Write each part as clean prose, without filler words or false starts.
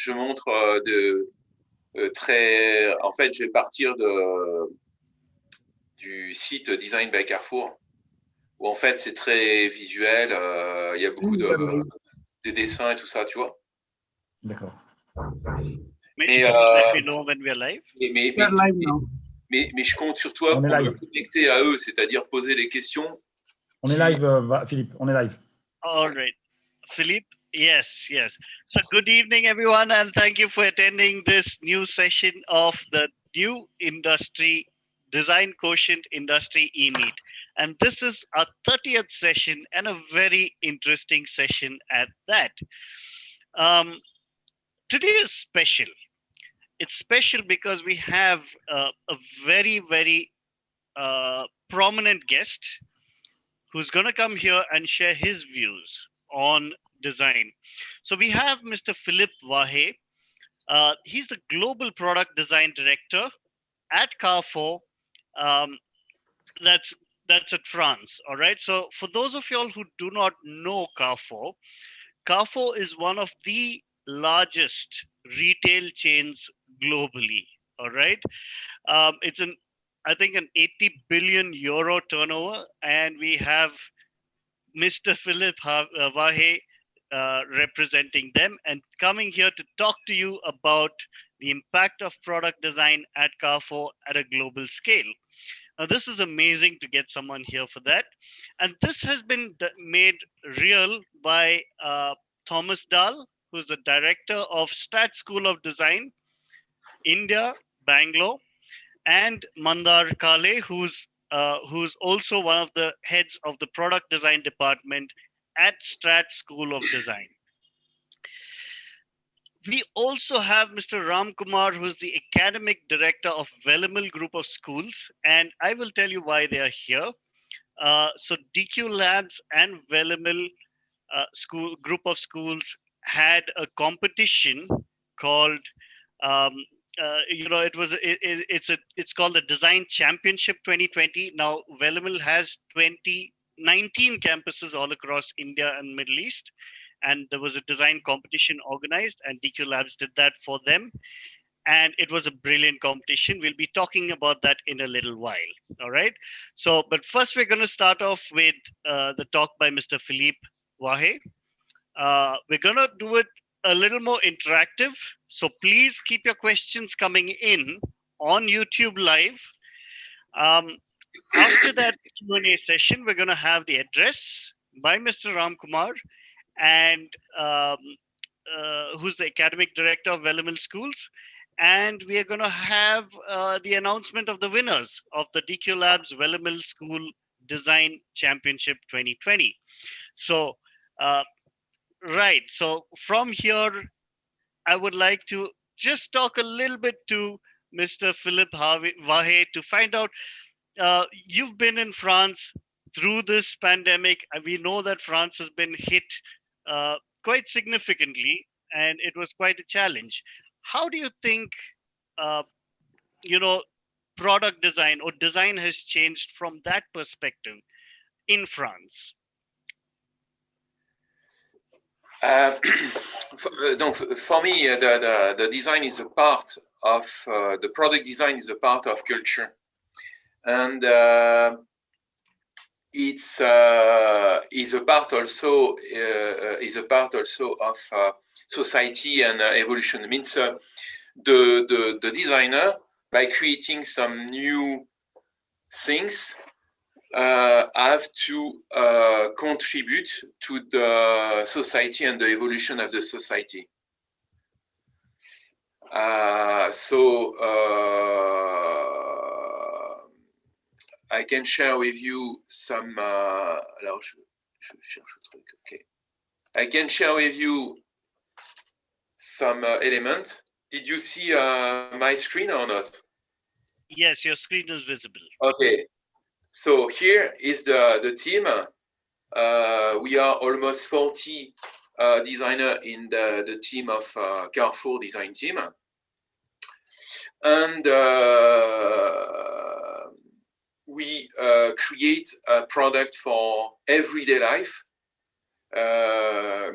je montre en fait, je vais partir du site Design by Carrefour, où en fait, c'est très visuel. Il y a beaucoup de dessins et tout ça, tu vois. D'accord. Mais let me know when we are live. Mais je compte sur toi pour me connecter à eux, c'est-à-dire poser les questions. On est live, Philippe, on est live. All right. Philippe, yes. So good evening, everyone, and thank you for attending this new session of the new industry design Quotient Industry E-Meet. And this is our 30th session and a very interesting session at that. Today is special. It's special because we have a very, very prominent guest who's going to come here and share his views on design. So we have Mr. Philippe Vahé. He's the Global Product Design Director at Carrefour. That's at France, all right? So for those of y'all who do not know Carrefour, Carrefour is one of the largest retail chains globally, all right? It's I think an 80 billion euro turnover, and we have Mr. Philippe Vahé representing them and coming here to talk to you about the impact of product design at Carrefour at a global scale. Now, this is amazing to get someone here for that. And this has been made real by Thomas Dahl, who's the director of Strat School of Design, India, Bangalore, and Mandar Kale, who's also one of the heads of the product design department at Strat School of Design. We also have Mr. Ram Kumar, who's the academic director of Velammal Group of Schools, and I will tell you why they are here. So DQ Labs and Velammal Group of Schools had a competition called it's called the Design Championship 2020. Now, Velammal has 19 campuses all across India and Middle East. And there was a design competition organized, and DQ Labs did that for them. And it was a brilliant competition. We'll be talking about that in a little while. All right. So, but first we're going to start off with the talk by Mr. Philippe Vahé. We're going to do it a little more interactive. So please keep your questions coming in on YouTube Live. After that Q&A session, we're going to have the address by Mr. Ram Kumar, and who's the academic director of Velammal Schools. And we are going to have the announcement of the winners of the DQ Labs Velammal School Design Championship 2020. So, right. So from here, I would like to just talk a little bit to Mr. Philippe Vahé to find out, you've been in France through this pandemic. We know that France has been hit quite significantly, and it was quite a challenge. How do you think, product design or design has changed from that perspective in France? Donc, for me, the design is a part of the product design is a part of culture, and it's is a part also of society and evolution. It means the designer, by creating some new things, have to contribute to the society and the evolution of the society. I can share with you some. Alors, je cherche le truc. Okay. I can share with you some element. Did you see my screen or not? Yes, your screen is visible. Okay. So here is the team. We are almost 40 designers in the team of Carrefour design team. And we create a product for everyday life.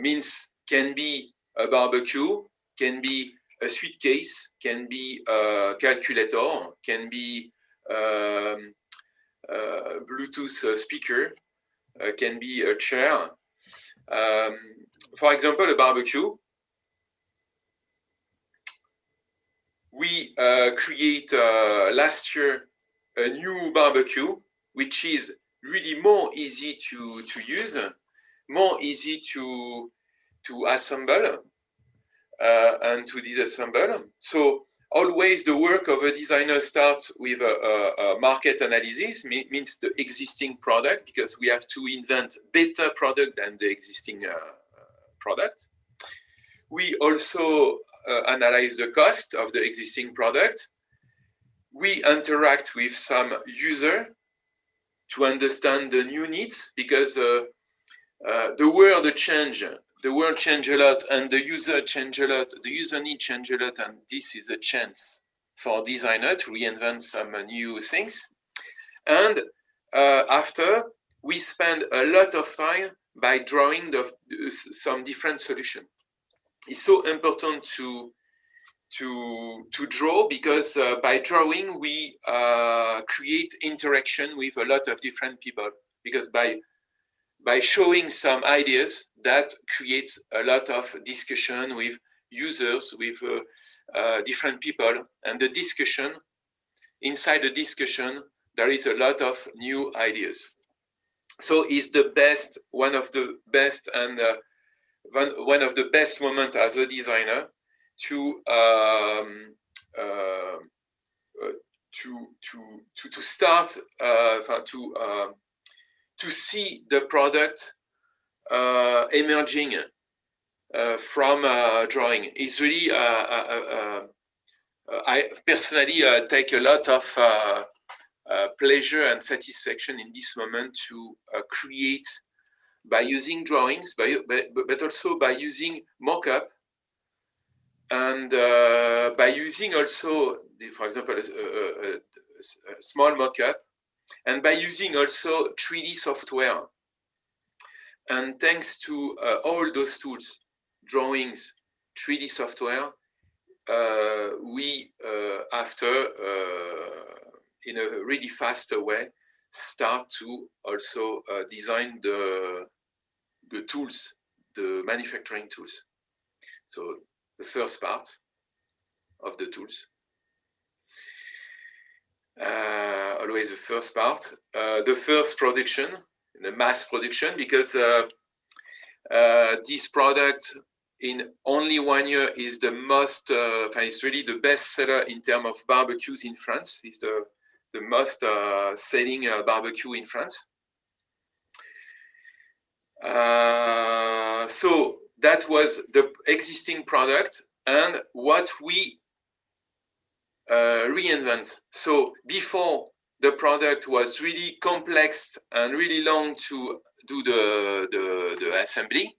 Means can be a barbecue, can be a suitcase, can be a calculator, can be Bluetooth speaker, can be a chair. For example, a barbecue. We create last year a new barbecue, which is really more easy to use, more easy to assemble and to disassemble. So always the work of a designer starts with a market analysis, means the existing product, because we have to invent better product than the existing product. We also analyze the cost of the existing product. We interact with some user to understand the new needs, because the world change a lot, and the user change a lot. The user need change a lot, and this is a chance for designer to reinvent some new things. And after, we spend a lot of time by drawing some different solutions. It's so important to draw, because by drawing we create interaction with a lot of different people, because by showing some ideas, that creates a lot of discussion with users, with different people, and the discussion, inside the discussion there is a lot of new ideas. So it's the best, one of the best, and one of the best moments as a designer to start to see the product emerging from drawing. It's really I personally take a lot of pleasure and satisfaction in this moment to create, by using drawings, but also by using mock-up, and by using also, for example, a small mock-up, and by using also 3D software. And thanks to all those tools, drawings, 3D software, we, after, in a really faster way, start to also design the tools, the manufacturing tools. So the first part of the tools, always the first part, the first production, the mass production, because this product in only 1 year is the most, it's really the best seller in terms of barbecues in France. It's the most selling barbecue in France. So that was the existing product, and what we reinvent. So before, the product was really complex and really long to do the assembly.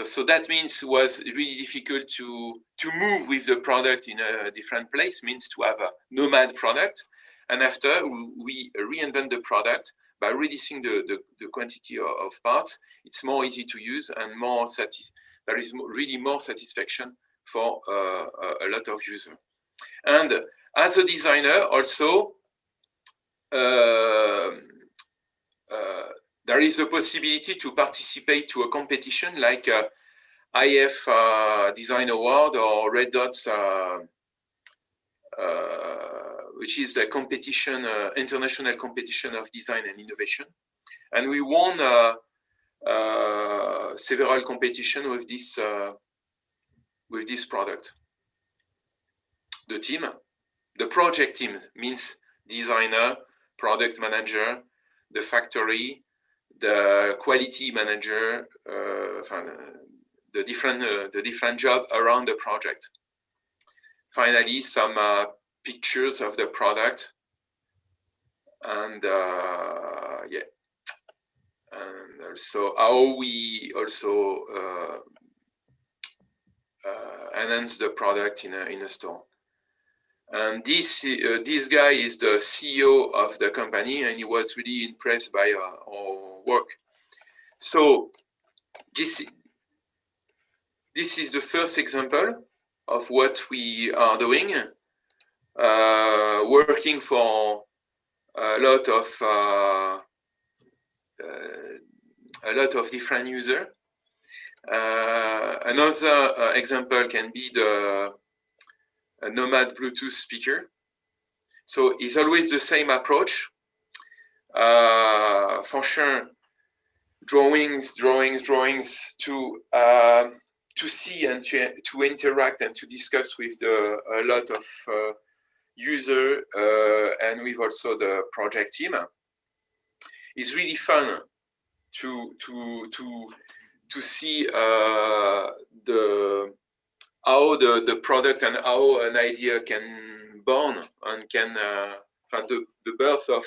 So that means it was really difficult to move with the product in a different place, means to have a nomad product. And after, we reinvent the product by reducing the quantity of parts. It's more easy to use, and more there is really more satisfaction for a lot of users. And as a designer also, there is a possibility to participate to a competition like IF Design Award or Red Dots, which is a competition, international competition of design and innovation. And we won several competitions with this product. The team, the project team, means designer, product manager, the factory, the quality manager, the different job around the project. Finally, some pictures of the product, and yeah, and also how we also enhance the product in a store. And this guy is the CEO of the company, and he was really impressed by our work. So this is the first example of what we are doing, working for a lot of different users. Another example can be the Nomad Bluetooth speaker. So it's always the same approach. For sure, drawings to see and to interact and to discuss with a lot of users and with also the project team. It's really fun to see how the product and how an idea can born and can the birth of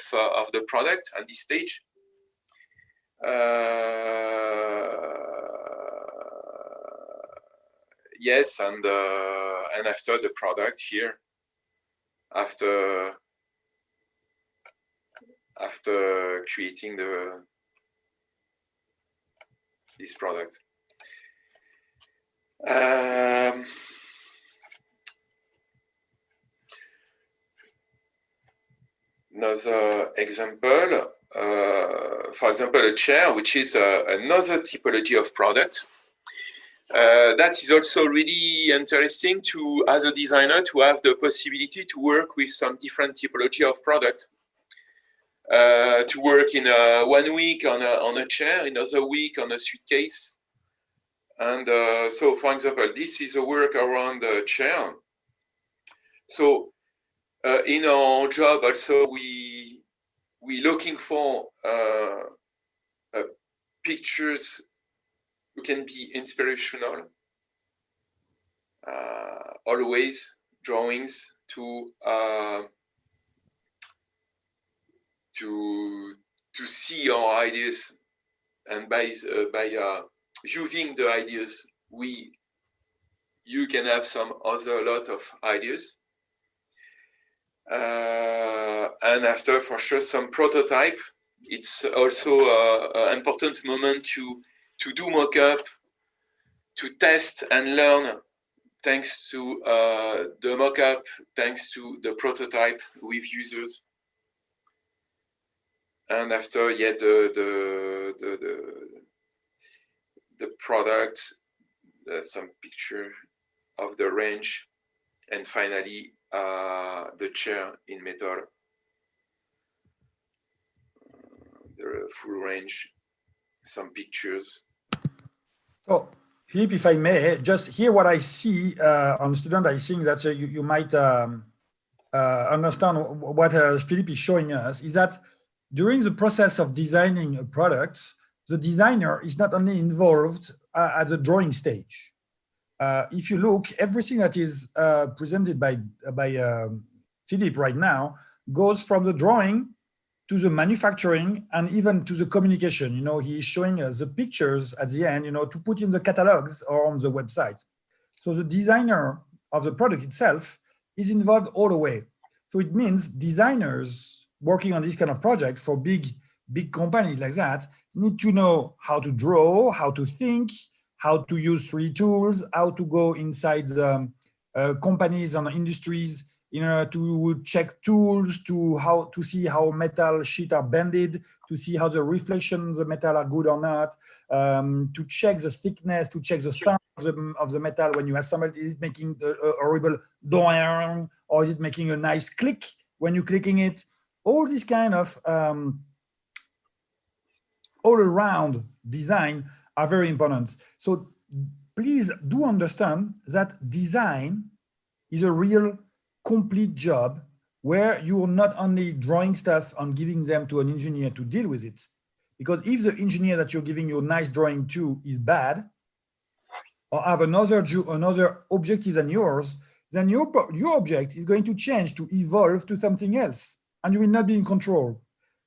the product at this stage. Yes, and after the product here, after creating this product. Another example, for example, a chair, which is another typology of product. That is also really interesting to, as a designer, to have the possibility to work with some different typology of product. To work in 1 week on a chair, another week on a suitcase. And so, for example, this is a work around the chair. So in our job also, we looking for pictures who can be inspirational, always drawings to see our ideas, and by viewing the ideas, you can have some other lot of ideas. And after, for sure, some prototype. It's also an important moment to do mock-up, to test and learn, thanks to the mock-up, thanks to the prototype with users. And after, yeah, the product, some picture of the range, and finally the chair in metal, the full range, some pictures. So, Philippe, if I may, just here what I see on student, I think that you might understand what Philippe is showing us is that during the process of designing a product, the designer is not only involved at the drawing stage. If you look, everything that is presented by Philippe right now goes from the drawing to the manufacturing and even to the communication. You know, he is showing us the pictures at the end, you know, to put in the catalogs or on the website. So the designer of the product itself is involved all the way. So it means designers working on this kind of project for big companies like that need to know how to draw, how to think, how to use 3D tools, how to go inside the companies and industries in order to check tools, to see how metal sheets are bended, to see how the reflections of the metal are good or not, to check the thickness, to check the sound of the metal when you assemble it. Is it making a horrible doing, or is it making a nice click when you're clicking it? All this kind of all-around design are very important. So please do understand that design is a real complete job where you're not only drawing stuff and giving them to an engineer to deal with it, because if the engineer that you're giving your nice drawing to is bad or have another objective than yours, then your object is going to change, to evolve to something else, and you will not be in control.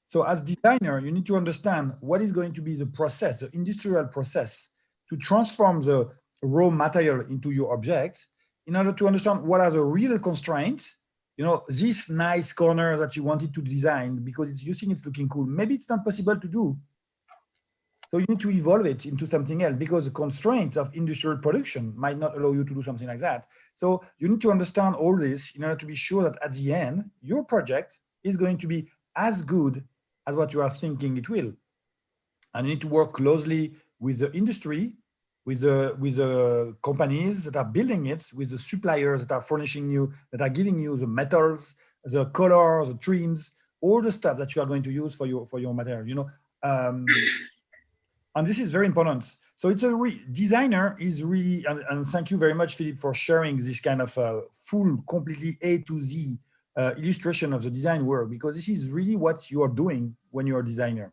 So as designer, you need to understand what is going to be the process, the industrial process, to transform the raw material into your object, in order to understand what are the real constraints. You know, this nice corner that you wanted to design because you think it's looking cool, maybe it's not possible to do. So you need to evolve it into something else, because the constraints of industrial production might not allow you to do something like that. So you need to understand all this in order to be sure that at the end, your project is going to be as good as what you are thinking it will. And you need to work closely with the industry, with the companies that are building it, with the suppliers that are furnishing you, that are giving you the metals, the colors, the trims, all the stuff that you are going to use for your material, you know. And this is very important. So it's a designer is really, and thank you very much, Philippe, for sharing this kind of full, completely A to Z illustration of the design work, because this is really what you are doing when you're a designer.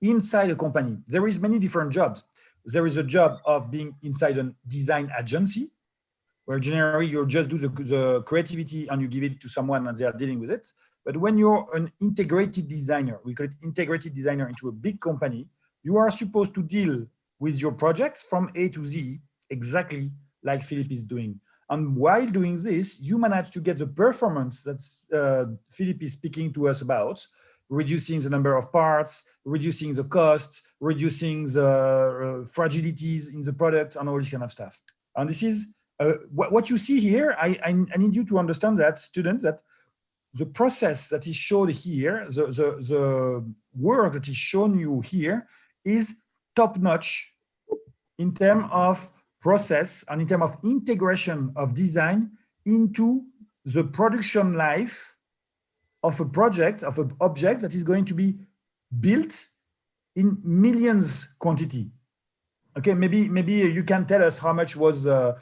Inside a company, there is many different jobs. There is a job of being inside a design agency, where generally you just do the creativity and you give it to someone and they are dealing with it. But when you're an integrated designer, we call it integrated designer into a big company, you are supposed to deal with your projects from A to Z, exactly like Philippe is doing. And while doing this, you manage to get the performance that Philippe is speaking to us about, reducing the number of parts, reducing the costs, reducing the fragilities in the product, and all this kind of stuff. And this is what you see here. I need you to understand that, students, that the process that is shown here, the work that is shown you here is top-notch in terms of process and in terms of integration of design into the production life of a project, of an object that is going to be built in millions quantity. Okay, maybe you can tell us how much was the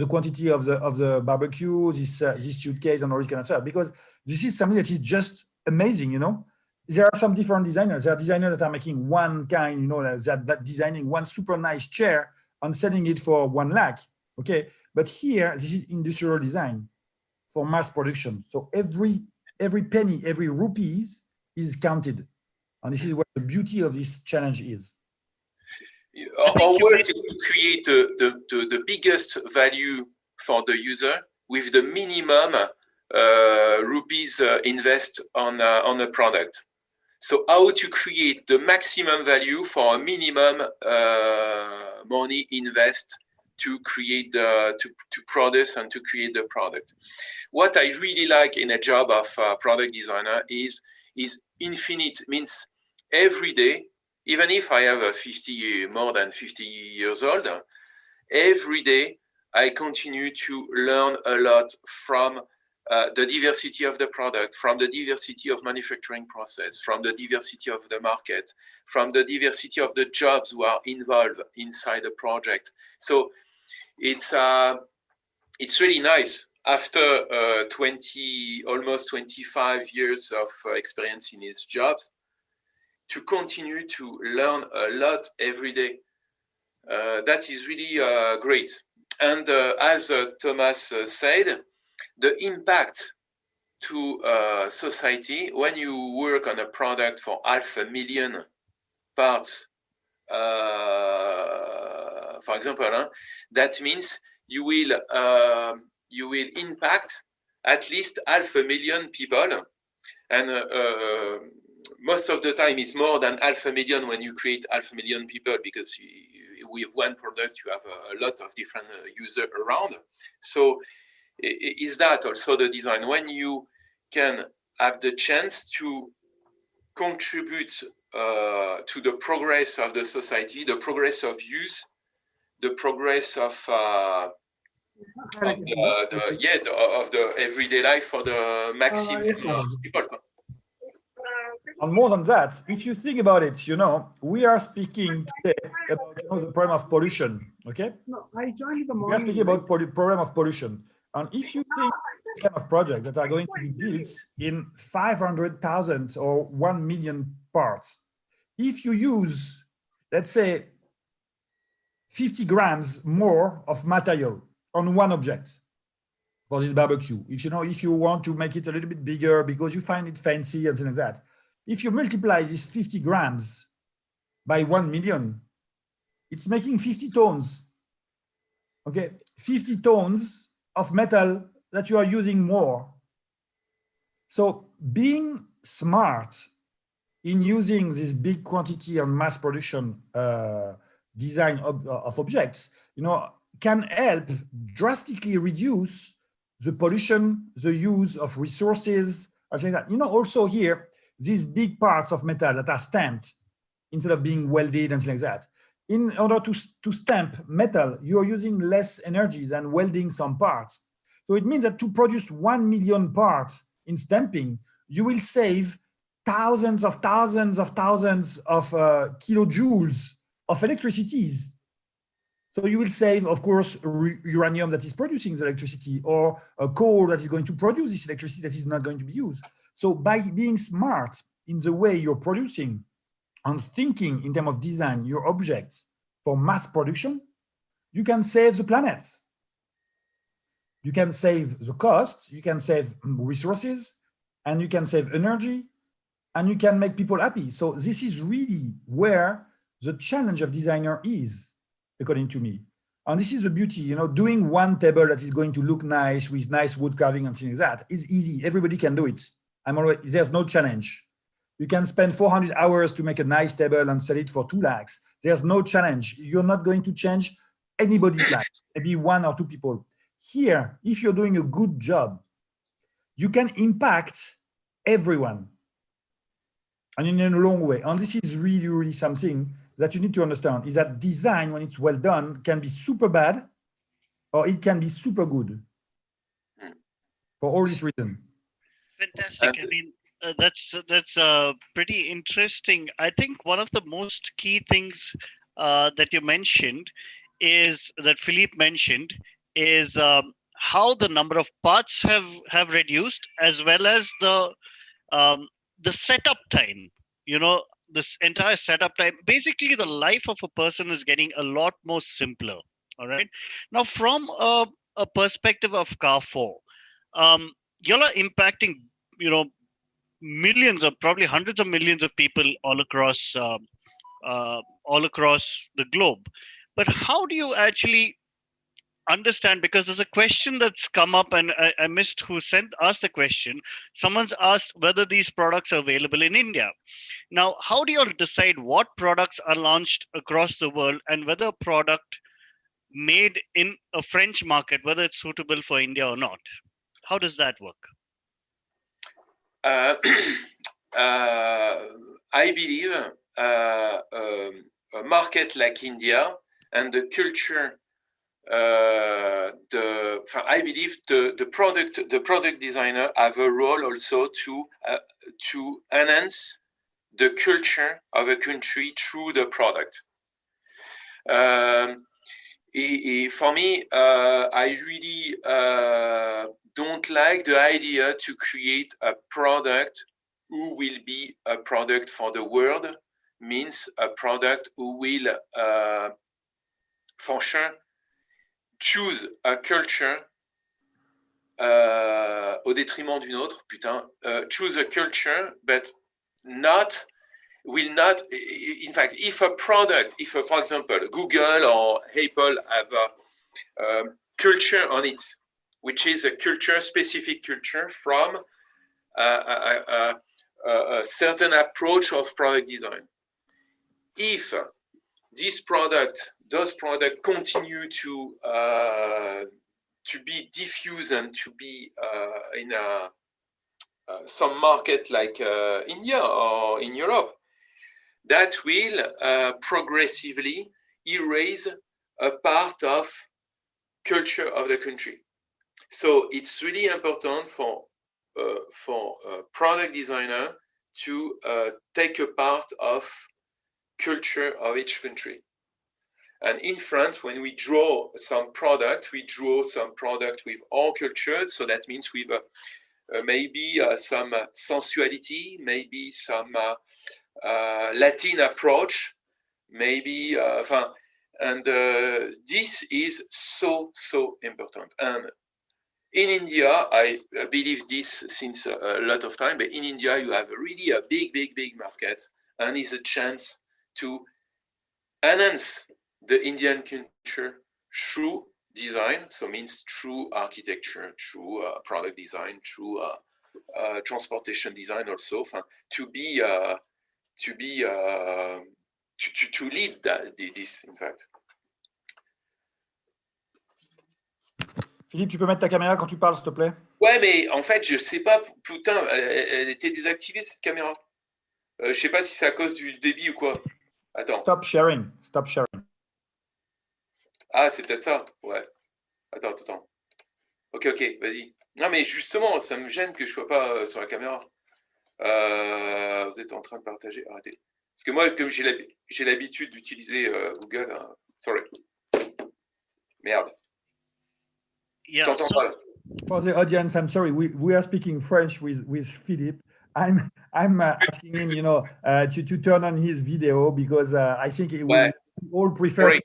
quantity of the barbecue, this suitcase, and all this kind of stuff, because this is something that is just amazing, you know. There are some different designers. There are designers that are making one kind, you know, that designing one super nice chair and selling it for 1 lakh. Okay, but here this is industrial design for mass production. So every penny, every rupees is counted, and this is what the beauty of this challenge is. Our work is to create the biggest value for the user with the minimum rupees invest on a product. So how to create the maximum value for a minimum money invest to create to produce and to create the product. What I really like in a job of product designer is infinite, means every day, even if I have more than 50 years old, every day I continue to learn a lot from the diversity of the product, from the diversity of manufacturing process, from the diversity of the market, from the diversity of the jobs who are involved inside the project. So it's really nice after almost 25 years of experience in his jobs to continue to learn a lot every day. That is really great. And as Thomas said, the impact to society when you work on a product for 500,000 parts, for example, that means you will impact at least 500,000 people, and most of the time it's more than 500,000 when you create 500,000 people, because with one product you have a lot of different users around. So is that also the design, when you can have the chance to contribute to the progress of the society, the progress of use, the progress of the everyday life for the maximum people. And more than that, if you think about it, you know, we are speaking today about, you know, the problem of pollution. Okay, we are speaking about problem of pollution. And if you think this kind of projects that are going to be built in 500,000 or 1 million parts, if you use, let's say, 50 grams more of material on one object for this barbecue, if you want to make it a little bit bigger because you find it fancy and things like that, if you multiply these 50 grams by 1 million, it's making 50 tons. Okay, 50 tons of metal that you are using more. So being smart in using this big quantity and mass production design of objects, you know, can help drastically reduce the pollution, the use of resources. I say that, also here, these big parts of metal that are stamped instead of being welded and things like that. In order to stamp metal, you're using less energy than welding some parts. So it means that to produce 1 million parts in stamping, you will save thousands of kilojoules of electricities. So you will save, of course, uranium that is producing the electricity, or a coal that is going to produce this electricity that is not going to be used. So by being smart in the way you're producing and thinking in terms of design your objects for mass production, you can save the planet. You can save the costs, you can save resources, and you can save energy, and you can make people happy. So this is really where the challenge of designer is, according to me. And this is the beauty, doing one table that is going to look nice with nice wood carving and things like that is easy. Everybody can do it. There's no challenge. You can spend 400 hours to make a nice table and sell it for 2 lakhs. There's no challenge. You're not going to change anybody's life, maybe 1 or 2 people. Here, if you're doing a good job, you can impact everyone, and in a long way. And this is really, really something that you need to understand, is that design, when it's well done, can be super bad, or it can be super good, for all these reasons. Fantastic. I mean, that's pretty interesting. I think one of the most key things that you mentioned is that Philippe mentioned is how the number of parts have reduced, as well as the setup time. This entire setup time. Basically, the life of a person is getting a lot more simpler. All right. Now, from a perspective of Carrefour, you're impacting, millions, or probably hundreds of millions of people all across the globe. But how do you actually understand? Because there's a question that's come up, and I missed who asked the question. Someone's asked whether these products are available in India. Now, how do you decide what products are launched across the world, and whether a product made in a French market, whether it's suitable for India or not? How does that work? I believe a market like India and the culture, I believe the product designer have a role also to enhance the culture of a country through the product. For me, I really don't like the idea to create a product who will be a product for the world, means a product who will, for sure, choose a culture au détriment d'une autre, choose a culture, but will not, in fact, if a product, for example, Google or Apple have a culture on it, which is a specific culture from a certain approach of product design. If those products continue to be diffused and to be in some market like India or in Europe, that will progressively erase a part of culture of the country. So it's really important for a product designer to take a part of culture of each country. And in France, when we draw some product, with our culture. So that means with maybe some sensuality, maybe some Latin approach, maybe, and this is so important. And in India, I believe this since a lot of time, but in India, you have really a big market, and it's a chance to enhance the Indian culture through design, so means through architecture, through product design, through transportation design also, to lead this, in fact. Philippe, tu peux mettre ta caméra quand tu parles, s'il te plaît? Ouais, mais en fait, je sais pas, putain, elle était désactivée cette caméra. Je sais pas si c'est à cause du débit ou quoi. Attends. Stop sharing. Stop sharing. Ah, c'est peut-être ça. Ouais. Attends. Ok, vas-y. Non, mais justement, ça me gêne que je sois pas sur la caméra. Vous êtes en train de partager. Arrêtez. Parce que moi, comme j'ai l'habitude d'utiliser Google, sorry. Merde. Je t'entends pas. For the audience, I'm sorry. We are speaking French with Philippe. I'm asking him, to turn on his video because I think we all prefer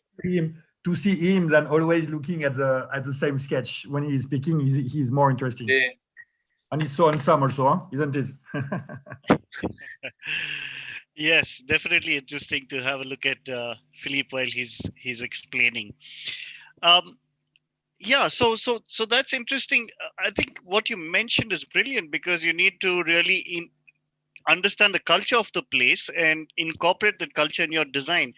to see him than always looking at the same sketch. When he is speaking, he's more interesting. Yeah. And he's so handsome also, huh? Isn't it? Yes, definitely interesting to have a look at Philippe while he's explaining. Yeah, so that's interesting. I think what you mentioned is brilliant because you need to really understand the culture of the place and incorporate that culture in your design.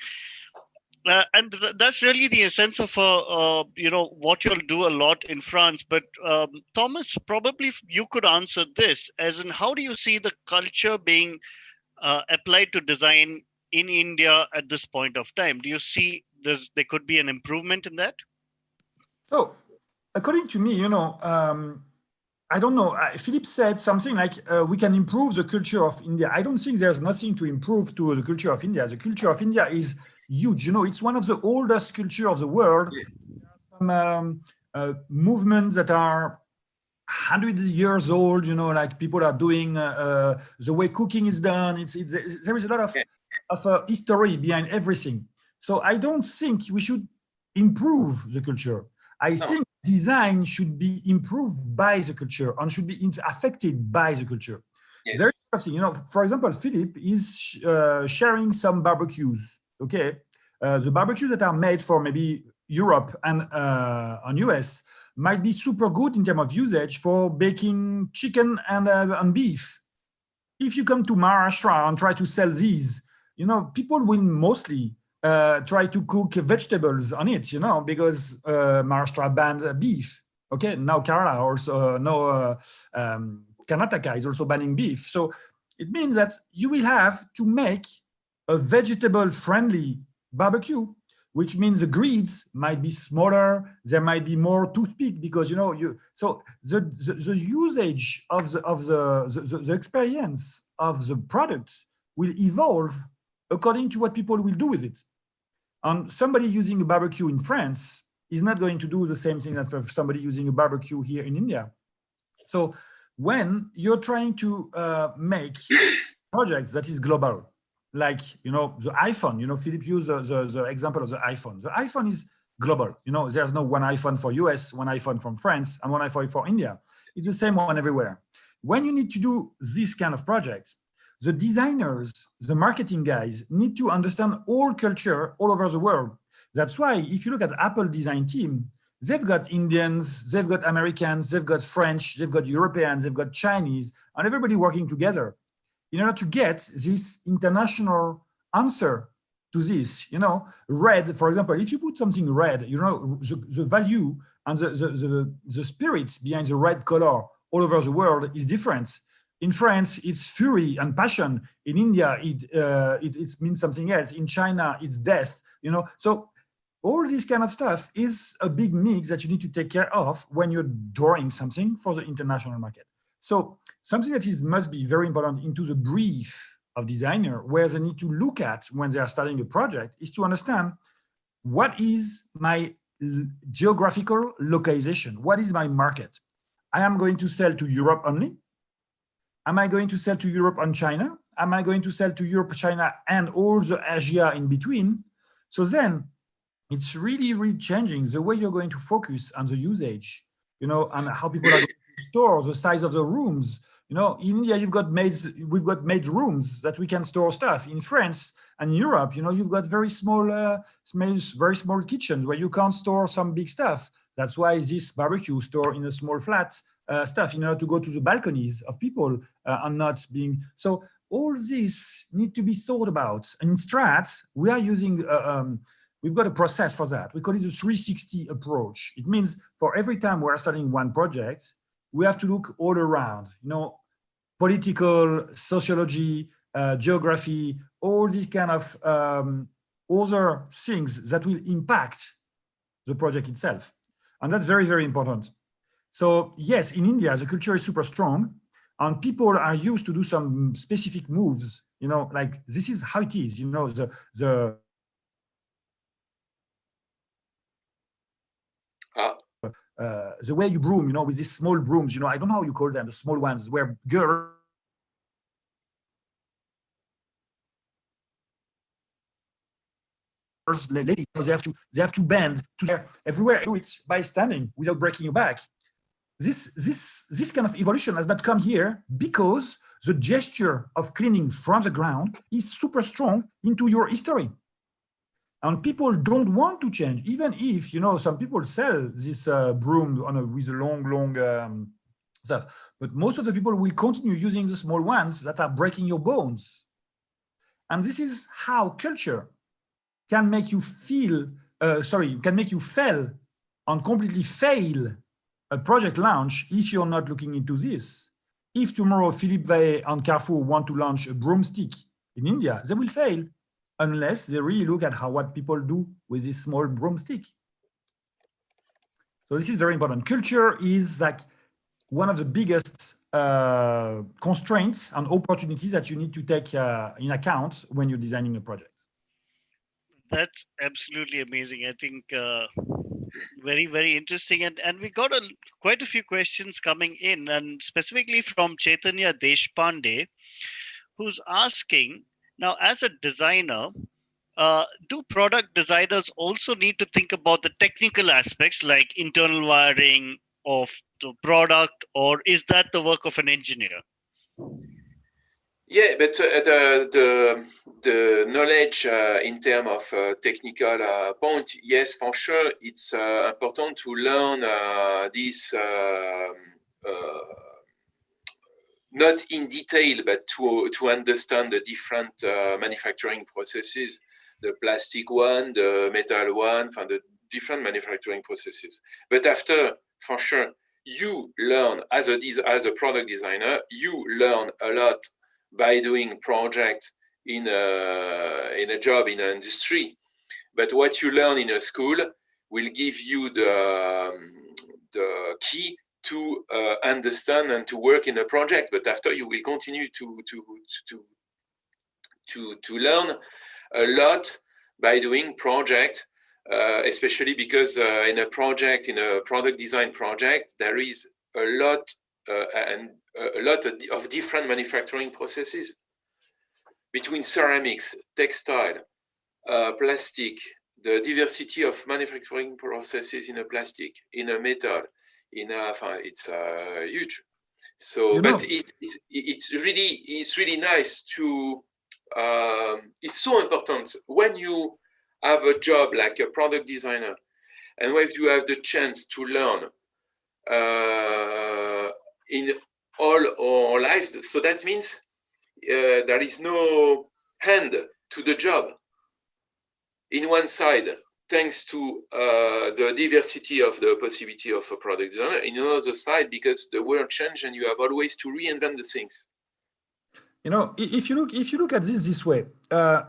And that's really the essence of what you'll do a lot in France. But Thomas, probably you could answer this, as in how do you see the culture being applied to design in India at this point of time? Do you see there could be an improvement in that? So, according to me, I don't know. Philippe said something like we can improve the culture of India. I don't think there's nothing to improve to the culture of India. The culture of India is huge. It's one of the oldest culture of the world. Some movements that are 100 years old. Like people are doing the way cooking is done. There is a lot of history behind everything. So I don't think we should improve the culture. I think design should be improved by the culture and should be affected by the culture. Yes. Very interesting. For example, Philippe is sharing some barbecues. Okay, the barbecues that are made for maybe Europe and US might be super good in terms of usage for baking chicken and beef. If you come to Maharashtra and try to sell these, people will mostly try to cook vegetables on it, because Maharashtra banned beef. Okay, now Kerala also, Karnataka is also banning beef. So it means that you will have to make a vegetable-friendly barbecue, which means the grids might be smaller. There might be more toothpick because so the usage of the experience of the product will evolve according to what people will do with it. And somebody using a barbecue in France is not going to do the same thing as somebody using a barbecue here in India. So when you're trying to make projects that is global, like the iPhone, Philippe used the example of the iPhone. The iPhone is global. There's no one iPhone for US, one iPhone from France, and one iPhone for India. It's the same one everywhere. When you need to do this kind of projects, the designers, the marketing guys need to understand all culture all over the world. That's why if you look at Apple design team, they've got Indians, they've got Americans, they've got French, they've got Europeans, they've got Chinese, and everybody working together in order to get this international answer to this. Red, for example, if you put something red, the value and the spirits behind the red color all over the world is different. In France, it's fury and passion. In India, it means something else. In China, it's death. So all this kind of stuff is a big mix that you need to take care of when you're drawing something for the international market. So something that must be very important into the brief of designer, where they need to look at when they are starting a project, is to understand what is my geographical localization? What is my market? I am going to sell to Europe only. Am I going to sell to Europe and China? Am I going to sell to Europe, China, and all the Asia in between? So then it's really, really changing the way you're going to focus on the usage, and how people are going to store, the size of the rooms. In India, we've got made rooms that we can store stuff. In France and Europe, you've got very small kitchens where you can't store some big stuff. That's why this barbecue store in a small flat stuff in order to go to the balconies of people and not being. So all this need to be thought about. And in Strat, we are using we've got a process for that. We call it a 360 approach. It means for every time we're starting one project, we have to look all around, political, sociology, geography, all these kind of other things that will impact the project itself. And that's very, very important. So yes, in India, the culture is super strong and people are used to do some specific moves, like this is how it is, the way you broom, with these small brooms, I don't know how you call them, the small ones where girls ladies, they have to bend to everywhere. Do it by standing without breaking your back. This kind of evolution has not come here because the gesture of cleaning from the ground is super strong into your history. And people don't want to change, even if, some people sell this broom with a long stuff. But most of the people will continue using the small ones that are breaking your bones. And this is how culture can make you fail and completely fail a project launch if you're not looking into this. If tomorrow Philippe Vahé and Carrefour want to launch a broomstick in India, they will fail unless they really look at what people do with this small broomstick. So this is very important. Culture is like one of the biggest constraints and opportunities that you need to take in account when you're designing a project. That's absolutely amazing. I think very, very interesting. And we got quite a few questions coming in, and specifically from Chaitanya Deshpande, who's asking, now as a designer, do product designers also need to think about the technical aspects like internal wiring of the product, or is that the work of an engineer? Yeah, but the knowledge in terms of technical point, yes, for sure, it's important to learn this not in detail, but to understand the different manufacturing processes, the plastic one, the metal one, from the different manufacturing processes. But after, for sure, you learn as a product designer, you learn a lot by doing project in a job in an industry. But what you learn in a school will give you the key to understand and to work in a project. But after, you will continue to learn a lot by doing project, especially because in a product design project, there is a lot of different manufacturing processes between ceramics, textile, plastic, the diversity of manufacturing processes in a plastic, in a metal, it's huge. So, but it's really nice to. It's so important when you have a job like a product designer, and when you have the chance to learn in all our lives. So that means there is no hand to the job. In one side, thanks to the diversity of the possibility of a product designer. In another side, because the world changes and you have always to reinvent the things. If you look at this way,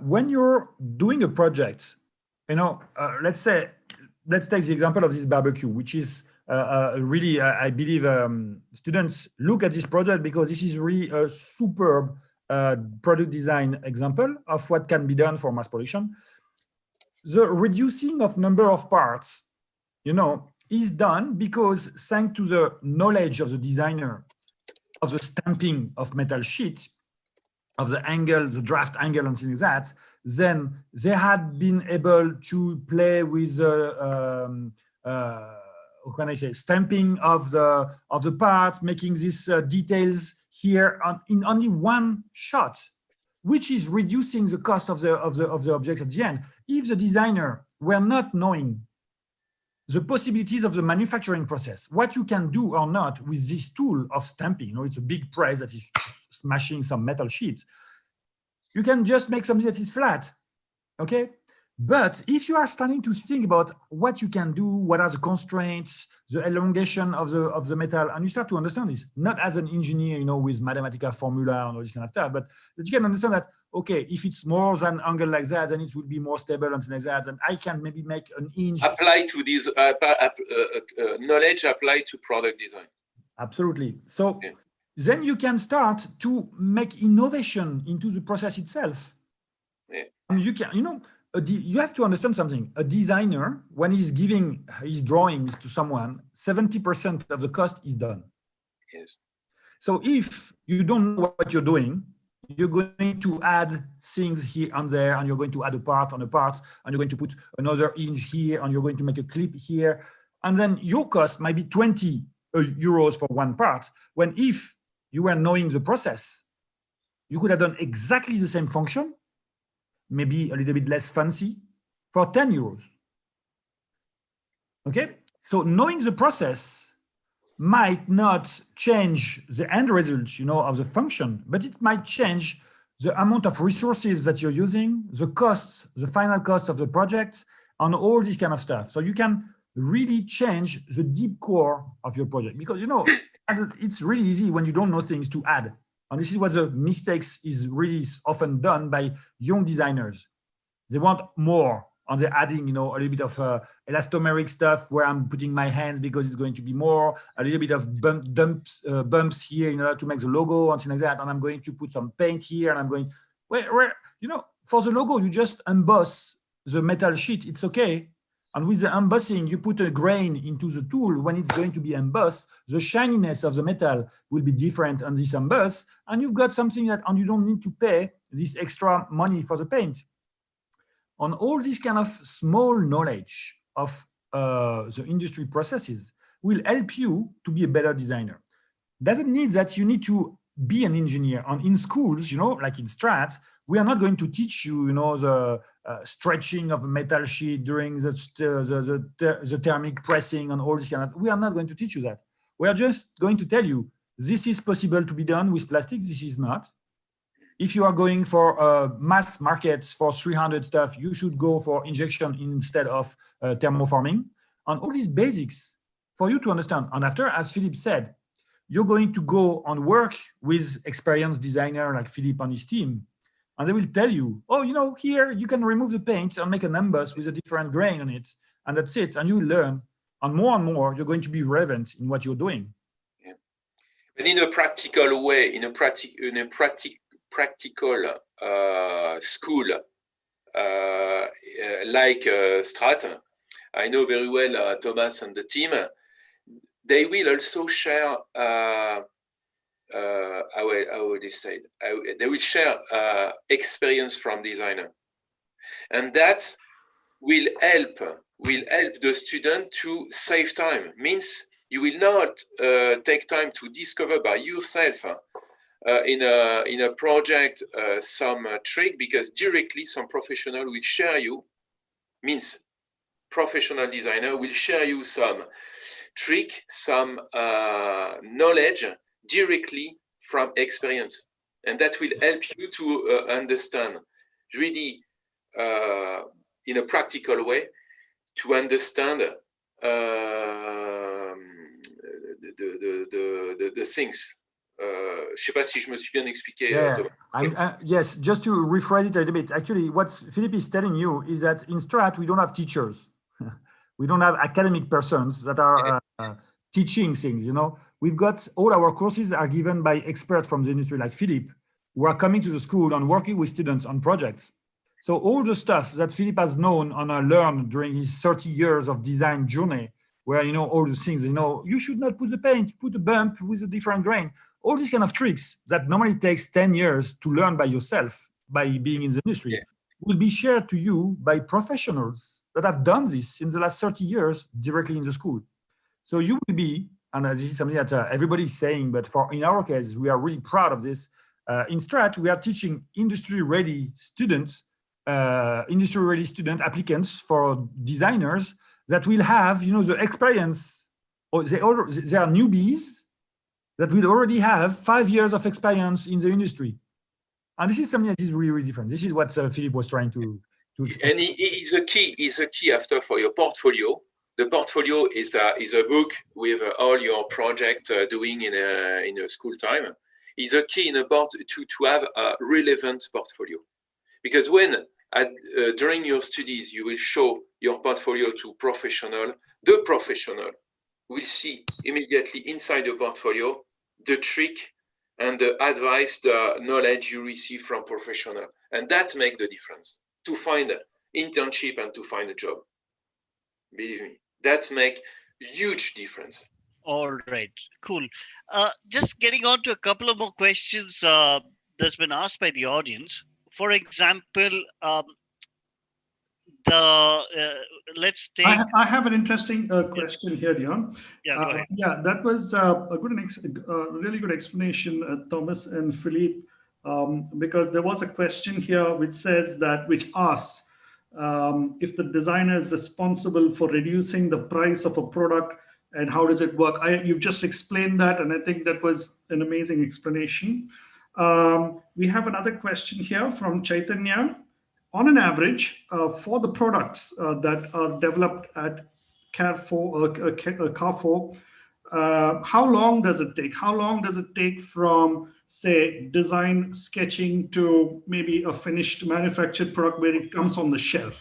when you're doing a project, let's take the example of this barbecue, which is really, I believe, students look at this project because this is really a superb product design example of what can be done for mass production. The reducing of number of parts, is done because thanks to the knowledge of the designer of the stamping of metal sheets, of the angle, the draft angle and things like that, then they had been able to play with how can I say, stamping of the parts, making these details here in only one shot, which is reducing the cost of the object at the end. If the designer were not knowing the possibilities of the manufacturing process, what you can do or not with this tool of stamping, it's a big press that is smashing some metal sheets. You can just make something that is flat, okay? But if you are starting to think about what you can do, what are the constraints, the elongation of the metal, and you start to understand this, not as an engineer, with mathematical formula and all this kind of stuff, but that you can understand that, okay, if it's more than angle like that, then it will be more stable and things like that, and I can maybe make an inch. Apply to this knowledge, apply to product design. Absolutely. So then you can start to make innovation into the process itself. Yeah. And you can, you have to understand something. A designer, when he's giving his drawings to someone, 70% of the cost is done. Yes. So if you don't know what you're doing, you're going to add things here and there, and you're going to add a part on a part, and you're going to put another hinge here, and you're going to make a clip here. And then your cost might be 20 euros for one part, when if you were knowing the process, you could have done exactly the same function, maybe a little bit less fancy, for 10 euros. Okay, so knowing the process might not change the end result, of the function, but it might change the amount of resources that you're using, the costs, the final cost of the project, and all this kind of stuff. So you can really change the deep core of your project, because, it's really easy when you don't know things to add. And this is what the mistakes is really often done by young designers. They want more, and they're adding, a little bit of elastomeric stuff where I'm putting my hands because it's going to be more, a little bit of bumps here in order to make the logo and things like that. And I'm going to put some paint here, and I'm going, for the logo, you just emboss the metal sheet. It's okay. And with the embossing, you put a grain into the tool. When it's going to be embossed, the shininess of the metal will be different on this emboss, and you've got something and you don't need to pay this extra money for the paint. On all this kind of small knowledge of the industry processes will help you to be a better designer. Doesn't mean that you need to be an engineer. And in schools, like in Strat, we are not going to teach you, the stretching of a metal sheet during the thermic pressing and all this kind of. We are not going to teach you that. We are just going to tell you this is possible to be done with plastic. This is not. If you are going for mass markets for 300 stuff, you should go for injection instead of thermoforming. And all these basics for you to understand. And after, as Philippe said, you're going to go and work with experienced designer like Philippe and his team. And they will tell you, oh, here you can remove the paint and make an emboss with a different grain on it. And that's it. And you will learn. And more, you're going to be relevant in what you're doing. Yeah. But in a practical way, in a practical school like Strat, I know very well Thomas and the team. They will also share. How would they say? They will share experience from designer, and that will help the student to save time. Means you will not take time to discover by yourself in a project some trick, because directly some professional will share you. Means professional designer will share you some trick, some knowledge directly from experience, and that will help you to understand really in a practical way, to understand the things. Je sais pas si je me suis bien expliqué. Yeah. Yes, just to rephrase it a little bit. Actually, what Philippe is telling you is that in Strat, we don't have teachers. We don't have academic persons that are teaching things, We've got all our courses are given by experts from the industry like Philippe, who are coming to the school and working with students on projects. So all the stuff that Philippe has known and learned during his 30 years of design journey, where, all the things, you should not put the paint, put a bump with a different grain. All these kind of tricks that normally takes 10 years to learn by yourself, by being in the industry, will be shared to you by professionals that have done this in the last 30 years directly in the school. So you will be, and this is something that everybody is saying, but in our case, we are really proud of this. In Strat, we are teaching industry-ready student applicants for designers that will have, the experience, or they are newbies that will already have 5 years of experience in the industry. And this is something that is really, really different. This is what Philippe was trying to And is a key after for your portfolio. The portfolio is a book with all your project doing in a school time. Is a key in about to have a relevant portfolio, because when during your studies you will show your portfolio to professional, the professional will see immediately inside the portfolio the trick and the advice, the knowledge you receive from professional, and that makes the difference to find internship and to find a job. Believe me, that makes huge difference. All right, cool. Just getting on to a couple of more questions that's been asked by the audience. For example, let's take. I have an interesting question here, Dion. Yeah, go ahead. Yeah, that was a really good explanation, Thomas and Philippe, because there was a question here which asks if the designer is responsible for reducing the price of a product, and how does it work? You've just explained that, and I think that was an amazing explanation. We have another question here from Chaitanya. On an average, for the products that are developed at Carrefour, how long does it take? How long does it take from, say, design sketching to maybe a finished manufactured product where it comes on the shelf?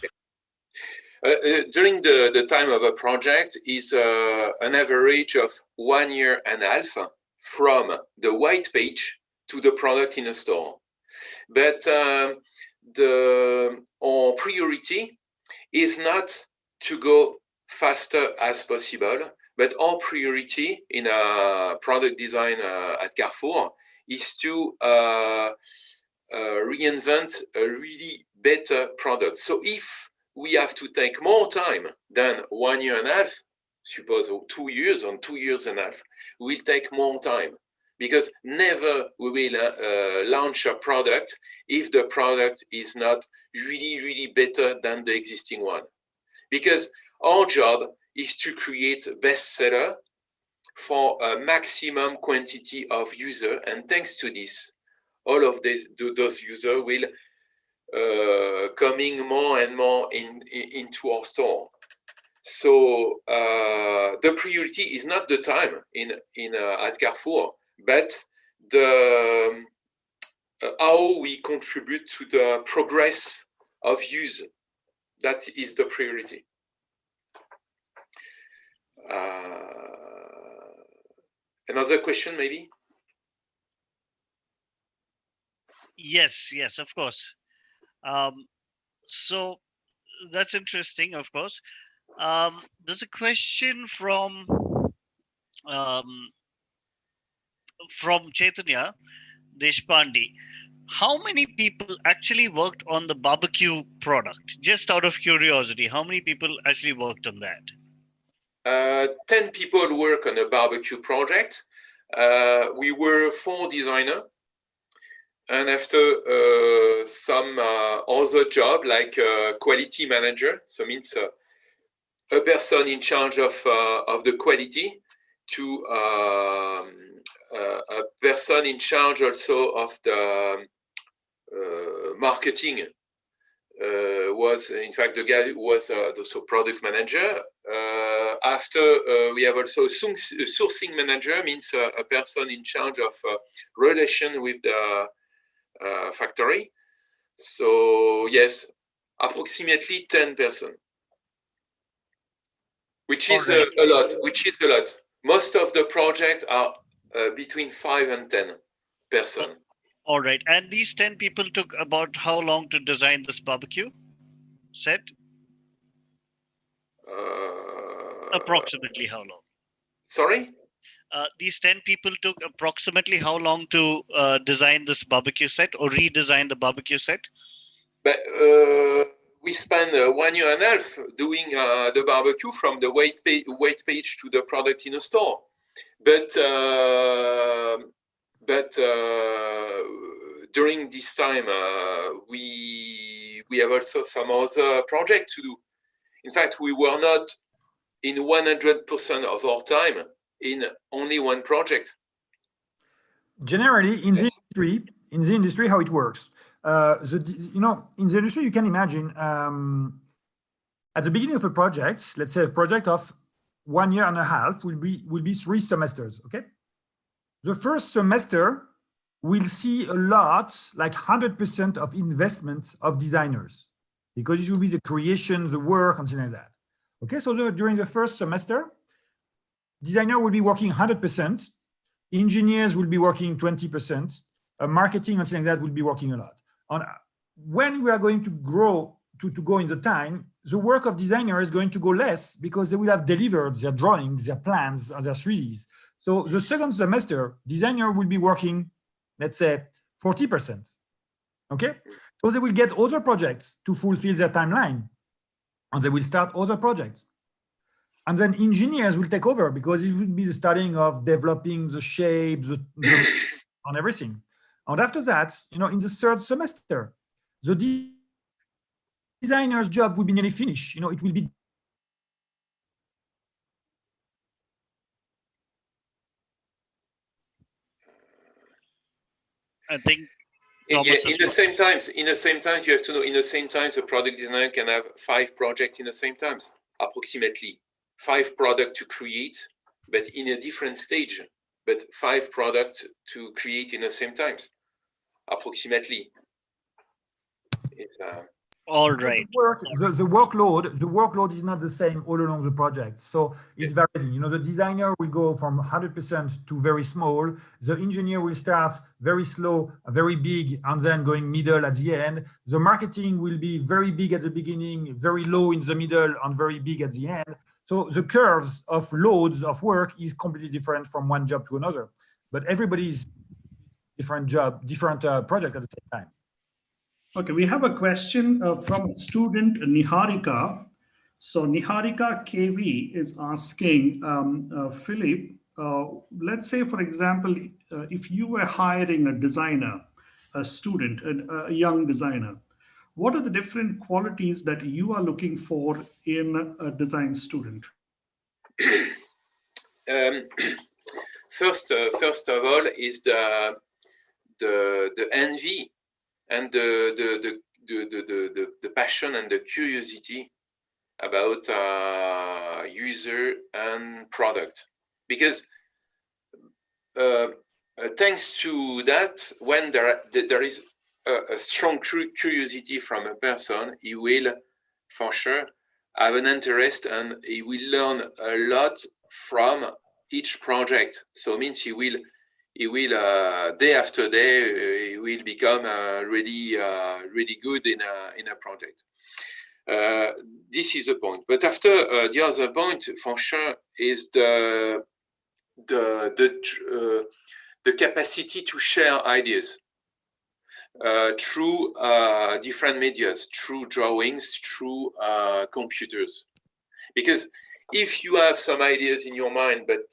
During the time of a project is an average of 1.5 years from the white page to the product in a store. But our priority is not to go faster as possible, but our priority in a product design at Carrefour is to reinvent a really better product. So if we have to take more time than 1.5 years, suppose 2 years or 2.5 years, we'll take more time, because never we will launch a product if the product is not really better than the existing one. Because our job is to create a bestseller for a maximum quantity of users, and thanks to this, all of those users will coming more and more into our store. So the priority is not the time at Carrefour, but the how we contribute to the progress of use. That is the priority. Another question, maybe? Yes, of course. So that's interesting, of course. There's a question from Chaitanya Deshpande. How many people actually worked on the barbecue product? Just out of curiosity, how many people actually worked on that? 10 people work on a barbecue project. We were 4 designers. And after some other job like quality manager, so means a person in charge of the quality, to a person in charge also of the marketing, was in fact the guy who was also product manager. After we have also a sourcing manager, means a person in charge of relation with the factory. So yes, approximately 10 persons, which is a lot. Most of the projects are between 5 and 10 persons. All right. And these 10 people took about how long to design this barbecue set? Approximately how long? Sorry? These 10 people took approximately how long to design this barbecue set or redesign the barbecue set? But we spent 1.5 years doing the barbecue from the white page to the product in a store. But during this time, we have also some other projects to do. In fact, we were not in 100% of our time in only one project. Generally, in the industry, how it works. in the industry, you can imagine at the beginning of a project, let's say a project of 1 year and a half will be 3 semesters. Okay, the first semester will see a lot, like 100% of investment of designers, because it will be the creation, the work, and things like that. Okay, so during the first semester, designer will be working 100%, engineers will be working 20%, marketing and things like that will be working a lot. When we are going to grow to go in the time, the work of designer is going to go less because they will have delivered their drawings, their plans, their 3Ds. So the second semester, designer will be working, let's say 40%. Okay, so they will get other projects to fulfill their timeline, and they will start other projects. And then engineers will take over because it will be the starting of developing the shapes and everything. And after that, in the third semester, the designer's job will be nearly finished. It will be I think in the same times, you have to know, in the same time, the product designer can have 5 projects in the same time, approximately 5 products to create, but in a different stage, but 5 products to create in the same time, approximately. all right. The workload is not the same all along the project. So it's varying. The designer will go from 100% to very small. The engineer will start very slow, very big, and then going middle at the end. The marketing will be very big at the beginning, very low in the middle, and very big at the end. So the curves of loads of work is completely different from one job to another. But everybody's different project at the same time. Okay, we have a question from student Niharika. So Niharika KV is asking, Philippe, let's say, for example, if you were hiring a designer, a student, a young designer, what are the different qualities that you are looking for in a design student? First of all is the envy and the passion and the curiosity about user and product, because thanks to that, when there is a strong curiosity from a person, he will for sure have an interest and he will learn a lot from each project. So it means he will day after day he will become really good in a project. This is a point. But after the other point for sure is the capacity to share ideas through different medias, through drawings, through computers. Because if you have some ideas in your mind, but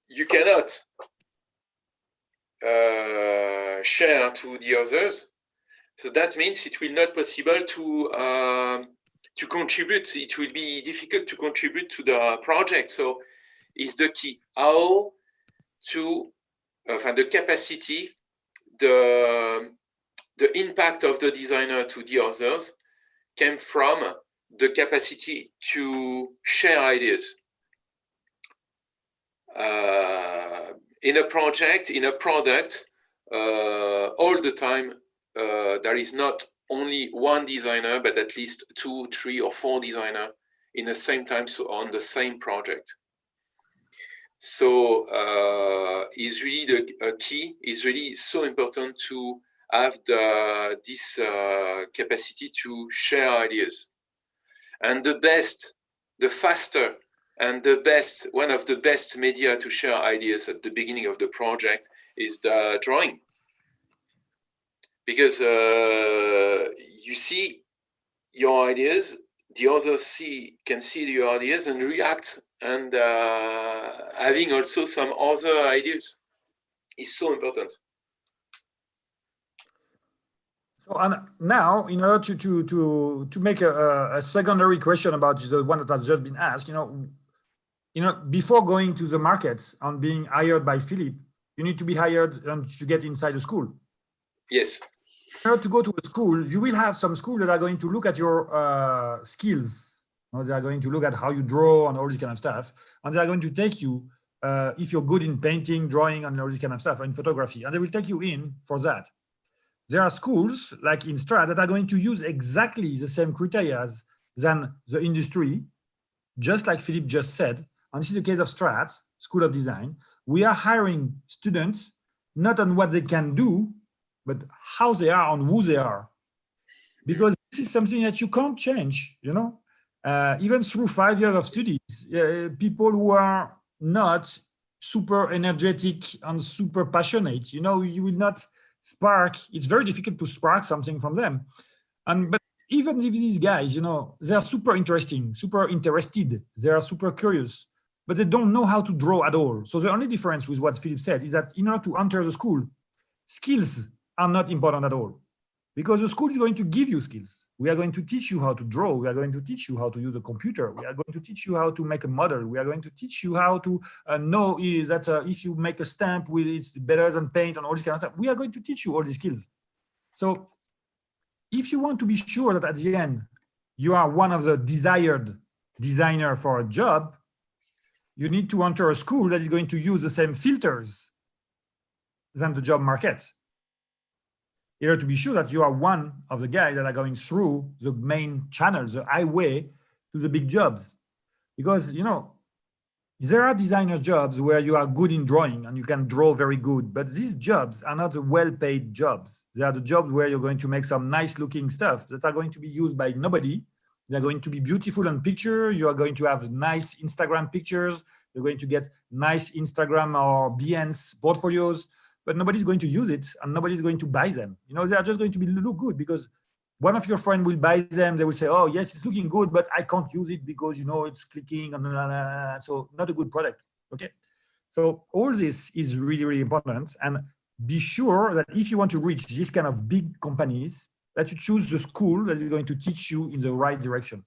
you cannot share to the others, so that means it will not possible to contribute. It will be difficult to contribute to the project. So is the key how to the capacity, the impact of the designer to the others came from the capacity to share ideas. In a project, in a product, all the time, there is not only one designer, but at least 2, 3, or 4 designers in the same time, so on the same project. So is really the key, is really so important to have this capacity to share ideas. And the best, the faster, and the best, one of the best media to share ideas at the beginning of the project is the drawing. Because you see your ideas, the others can see your ideas and react, and having also some other ideas is so important. So and now, in order to make a secondary question about the one that has just been asked, before going to the market and being hired by Philippe, you need to be hired and to get inside the school. Yes. in order to go to a school, you will have some schools that are going to look at your skills. You know, they are going to look at how you draw and all this kind of stuff. And they are going to take you, if you're good in painting, drawing, and all this kind of stuff, or in photography, and they will take you in for that. There are schools like in Strat that are going to use exactly the same criteria than the industry, just like Philippe just said. And this is the case of Strat, School of Design. We are hiring students not on what they can do, but how they are, on who they are. Because this is something that you can't change, you know? Even through 5 years of studies, people who are not super energetic and super passionate, you know, you will not spark. It's very difficult to spark something from them. But even if these guys, you know, they are super interesting, super interested, they are super curious, but they don't know how to draw at all. So the only difference with what Philippe said is that in order to enter the school, skills are not important at all, because the school is going to give you skills. We are going to teach you how to draw. We are going to teach you how to use a computer. We are going to teach you how to make a model. We are going to teach you how to know that if you make a stamp, it's better than paint and all this kind of stuff. We are going to teach you all these skills. So if you want to be sure that at the end, you are one of the desired designer for a job, you need to enter a school that is going to use the same filters than the job market. In order to be sure that you are one of the guys that are going through the main channels, the highway to the big jobs. Because, you know, there are designer jobs where you are good in drawing and you can draw very good, but these jobs are not the well-paid jobs. They are the jobs where you're going to make some nice looking stuff that are going to be used by nobody. They're going to be beautiful on picture. You are going to have nice Instagram pictures. You're going to get nice Instagram or Behance portfolios, but nobody's going to use it and nobody's going to buy them. You know, they are just going to look good because one of your friends will buy them. They will say, oh, yes, it's looking good, but I can't use it because, you know, it's clicking. And so not a good product. Okay. So all this is really, really important. And be sure that if you want to reach this kind of big companies, that you choose the school that is going to teach you in the right direction.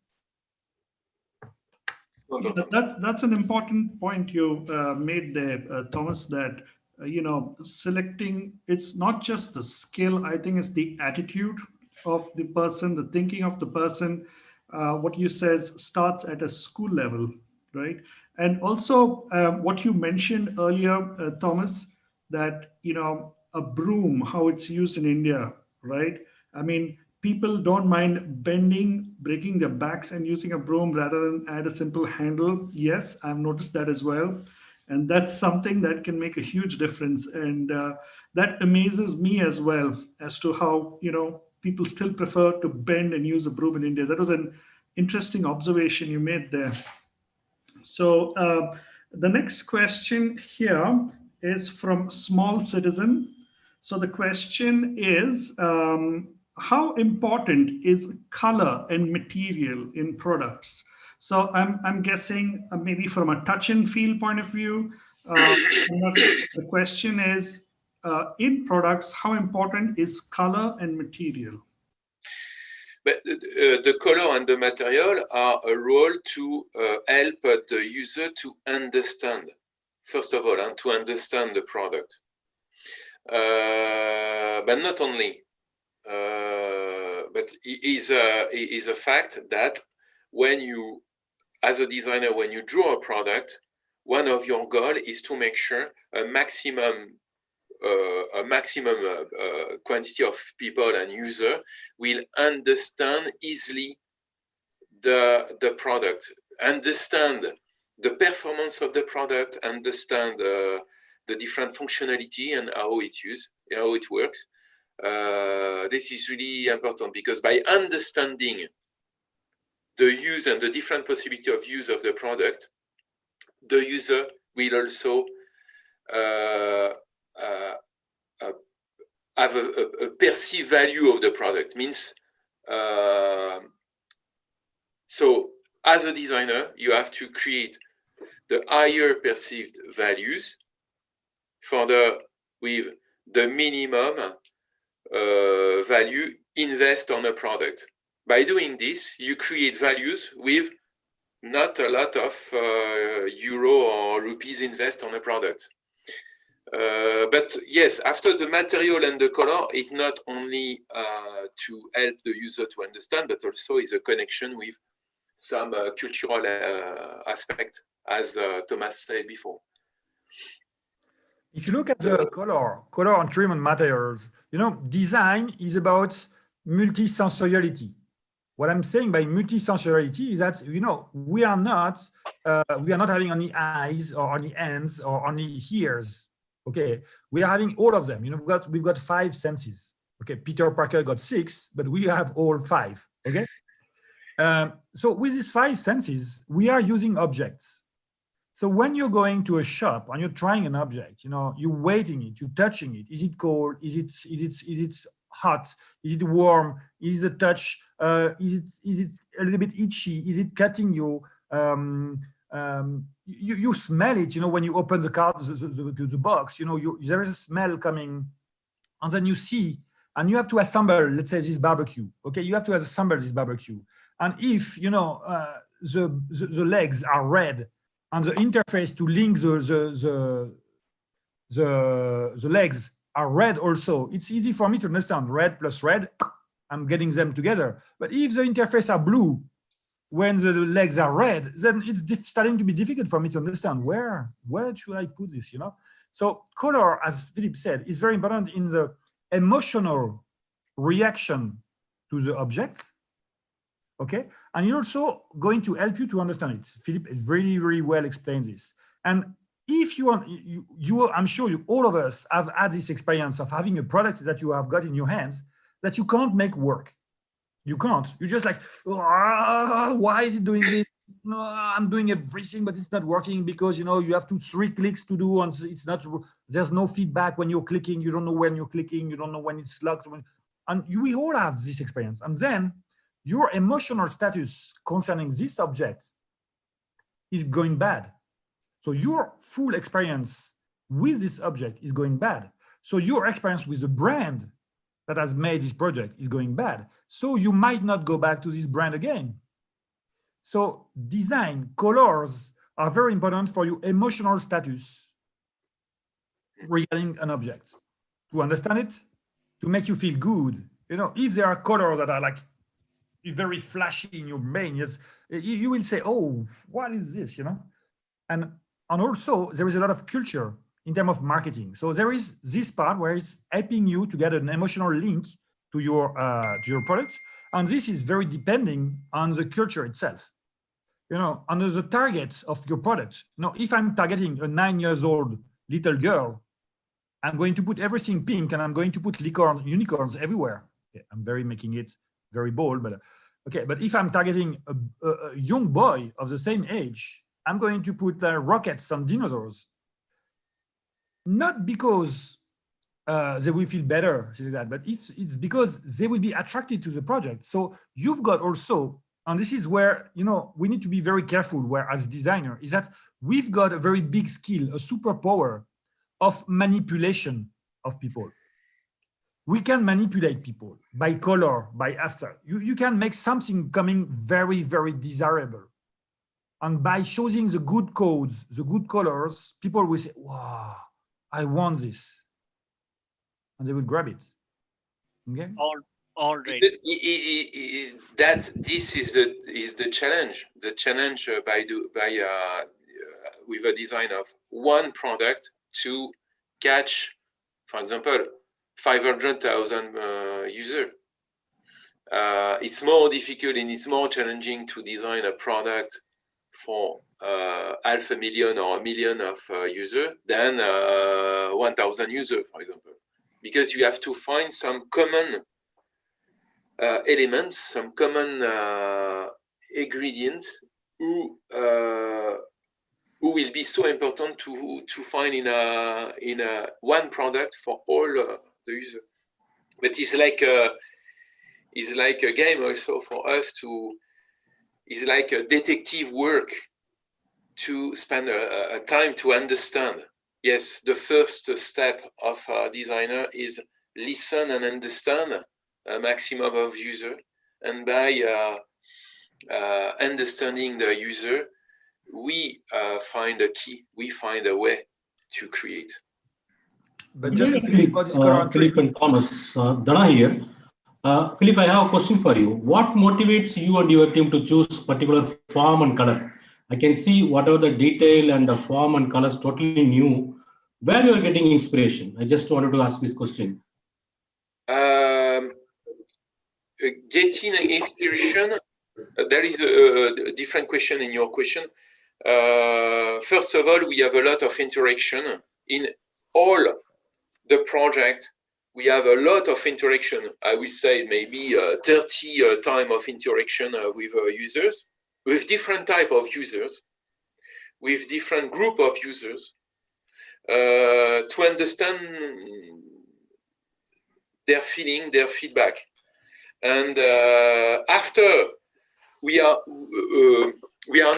That's an important point you made there, Thomas, that, you know, selecting, it's not just the skill, I think it's the attitude of the person, the thinking of the person. What you said starts at a school level, right? And also what you mentioned earlier, Thomas, that, you know, a broom, how it's used in India, right? I mean, people don't mind bending, breaking their backs and using a broom rather than add a simple handle. Yes, I've noticed that as well. And that's something that can make a huge difference. And that amazes me as well as to how, you know, people still prefer to bend and use a broom in India. That was an interesting observation you made there. So the next question here is from Small Citizen. So the question is, how important is color and material in products? So I'm guessing maybe from a touch and feel point of view, the question is, in products, how important is color and material? But the color and the material are a role to help the user to understand, first of all, and to understand the product. But not only. But it is a fact that when you, as a designer, when you draw a product, one of your goals is to make sure a maximum quantity of people and user will understand easily the product, understand the performance of the product, understand the different functionality and how it works. This is really important because by understanding the use and the different possibility of use of the product, the user will also have a perceived value of the product. Means, so as a designer, you have to create the higher perceived values with the minimum value invest on a product. By doing this, you create values with not a lot of euro or rupees invest on a product. But yes, after the material and the color is not only to help the user to understand, but also is a connection with some cultural aspect, as Thomas said before. If you look at the color and trim and materials, you know, design is about multisensoriality. What I'm saying by multisensoriality is that, you know, we are not having only eyes or only hands or only ears. Okay, we are having all of them. You know, we've got 5 senses. Okay, Peter Parker got 6, but we have all 5. Okay, so with these 5 senses, we are using objects. So when you're going to a shop and you're trying an object, you know, you're weighting it, you're touching it. Is it cold? Is it hot? Is it warm? Is it a touch? Is it a little bit itchy? Is it cutting you? You smell it, you know, when you open the box, you know, there is a smell coming, and then you see, and you have to assemble, let's say, this barbecue. Okay, you have to assemble this barbecue, and if you know the legs are red, and the interface to link the legs are red also, it's easy for me to understand red plus red. I'm getting them together. But if the interface are blue when the legs are red, then it's starting to be difficult for me to understand where should I put this, you know? So color, as Philippe said, is very important in the emotional reaction to the object. Okay, and it's also going to help you to understand it. Philippe really, really well explains this. And if you want, I'm sure all of us have had this experience of having a product that you have got in your hands that you can't make work. You can't. You're just like, why is it doing this? No, I'm doing everything, but it's not working because, you know, you have 2-3 clicks to do, and it's not. There's no feedback when you're clicking. You don't know when you're clicking. You don't know when it's locked. And we all have this experience. And then your emotional status concerning this object is going bad. So your full experience with this object is going bad. So your experience with the brand that has made this project is going bad. So you might not go back to this brand again. So design, colors are very important for your emotional status regarding an object. To understand it, to make you feel good. You know, if there are colors that are like very flashy in your brain, yes, you will say, oh, what is this, you know? And also there is a lot of culture in terms of marketing. So there is this part where it's helping you to get an emotional link to your product. And this is very depending on the culture itself. You know, under the targets of your product. You know, if I'm targeting a 9-year-old little girl, I'm going to put everything pink and I'm going to put unicorns everywhere. Okay, I'm making it very bold, but okay. But if I'm targeting a young boy of the same age, I'm going to put rockets and dinosaurs. Not because they will feel better, but it's because they will be attracted to the project. So you've got also, and this is where, you know, we need to be very careful where as designer is that we've got a very big skill, a superpower of manipulation of people. We can manipulate people by color, by after. You can make something coming very, very desirable. And by choosing the good codes, the good colors, people will say, wow, I want this. And they will grab it. Okay? All right. That this is the challenge. The challenge with a design of one product to catch, for example, 500,000 users. It's more difficult and it's more challenging to design a product for 500,000 or 1 million of users than 1,000 users, for example, because you have to find some common elements, some common ingredients who will be so important to find in a one product for all the users. But it's like a game also for us to. It's like a detective work to spend a time to understand. Yes, the first step of a designer is listen and understand a maximum of user, and by understanding the user, we find a key, we find a way to create. But just to finish about this color Philippe and Thomas, Dana here. Philippe, I have a question for you. What motivates you and your team to choose particular form and color? I can see whatever the detail and the form and colors totally new. Where you are getting inspiration? I just wanted to ask this question. Getting inspiration. There is a different question in your question. First of all, we have a lot of interaction in all the project. We have a lot of interaction. I will say maybe 30 time of interaction with users, with different type of users, with different group of users, to understand their feeling, their feedback. And after we are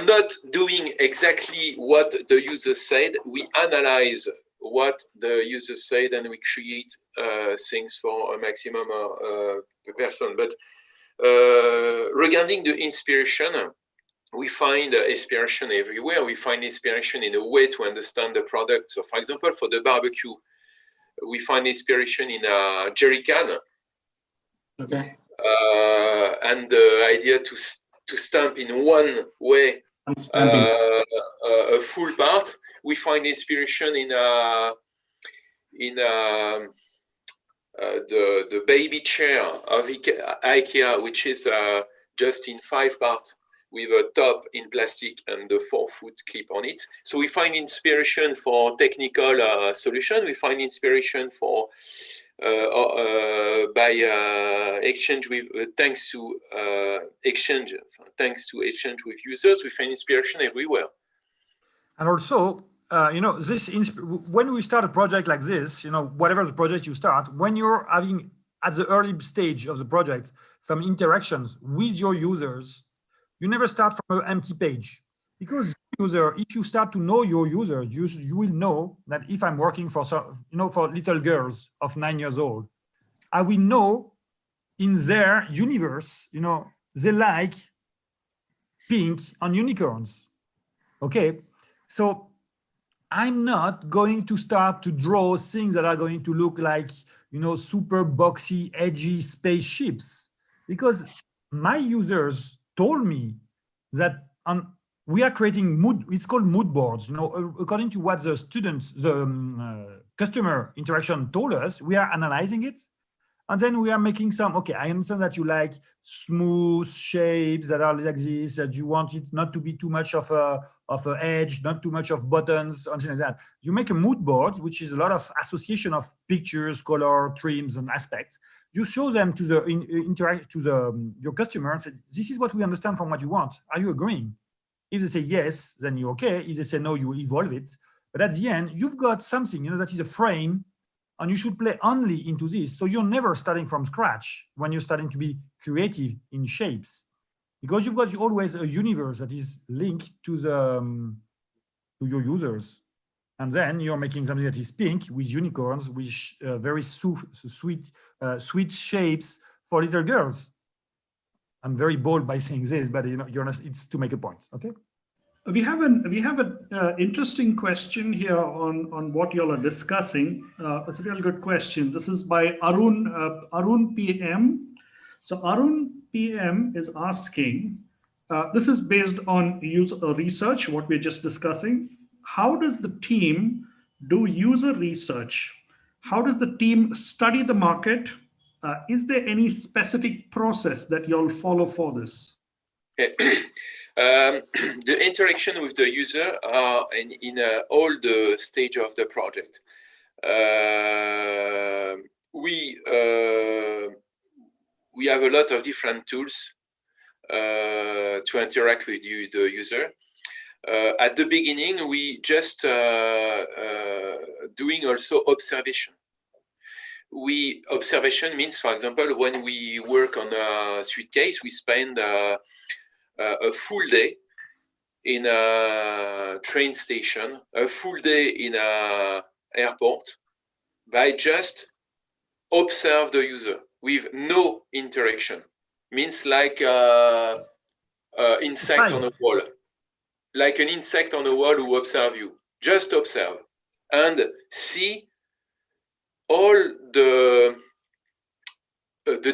not doing exactly what the user said, we analyze what the user said and we create things for a maximum person. But regarding the inspiration, we find inspiration everywhere. We find inspiration in a way to understand the product. So for example, for the barbecue, we find inspiration in a jerry can. Okay. And the idea to stamp in one way a full part. We find inspiration in the baby chair of IKEA, which is just in 5 parts with a top in plastic and the 4-foot clip on it. So we find inspiration for technical solution. We find inspiration for by exchange with thanks to exchange with users. We find inspiration everywhere. And also, when we start a project like this, whatever the project you start, when you're having at the early stage of the project some interactions with your users, you never start from an empty page, because if you start to know your users, you will know that if I'm working for for little girls of 9 years old, I will know in their universe, they like pink and unicorns. Okay, so I'm not going to start to draw things that are going to look like super boxy, edgy spaceships, because my users told me that we are creating it's called mood boards. According to what the customer interaction told us, we are analyzing it. And then we are making okay, I understand that you like smooth shapes that are like this, that you want it not to be too much of a edge, not too much of buttons, and things like that. You make a mood board, which is a lot of association of pictures, color, trims, and aspects. You show them to your customer and say, this is what we understand from what you want. Are you agreeing? If they say yes, then you're okay. If they say no, you evolve it. But at the end, you've got something, that is a frame, and you should play only into this. So you're never starting from scratch when you're starting to be creative in shapes, because you've got always a universe that is linked to your users. And then you're making something that is pink with unicorns, with very sweet shapes for little girls. I'm very bold by saying this, but it's to make a point. Okay. We have an interesting question here on what you all are discussing. It's a really good question. This is by Arun PM. So Arun PM is asking, this is based on user research, what we're just discussing. How does the team do user research? How does the team study the market? Is there any specific process that you'll follow for this? The interaction with the user are in all the stage of the project. We have a lot of different tools to interact with the user. At the beginning, we just doing also observation. Observation means, for example, when we work on a suitcase, we spend a full day in a train station, a full day in an airport, by just observe the user with no interaction. Means like insect on a wall. Like an insect on a wall who observe you. Just observe and see all the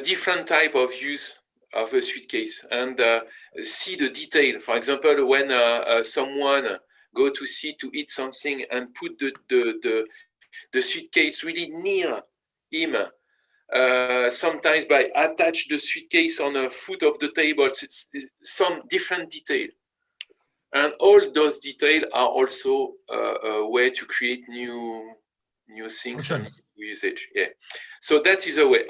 different type of use of a suitcase and see the detail. For example, when someone go to eat something and put the suitcase really near him, sometimes by attach the suitcase on the foot of the table, it's some different detail. And all those details are also a way to create new things and usage. Yeah. So that is a way.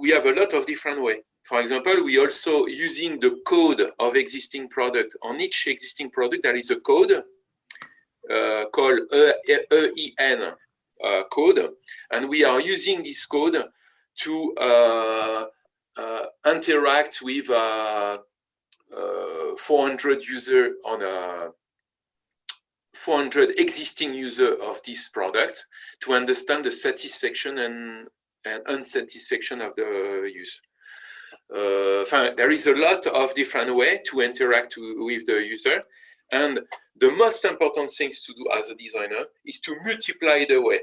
We have a lot of different ways. For example, we also using the code of existing product. On each existing product, there is a code called EIN code, and we are using this code to interact with 400 users on a 400 existing users of this product to understand the satisfaction and unsatisfaction of the use. There is a lot of different ways to interact with the user, and the most important things to do as a designer is to multiply the way,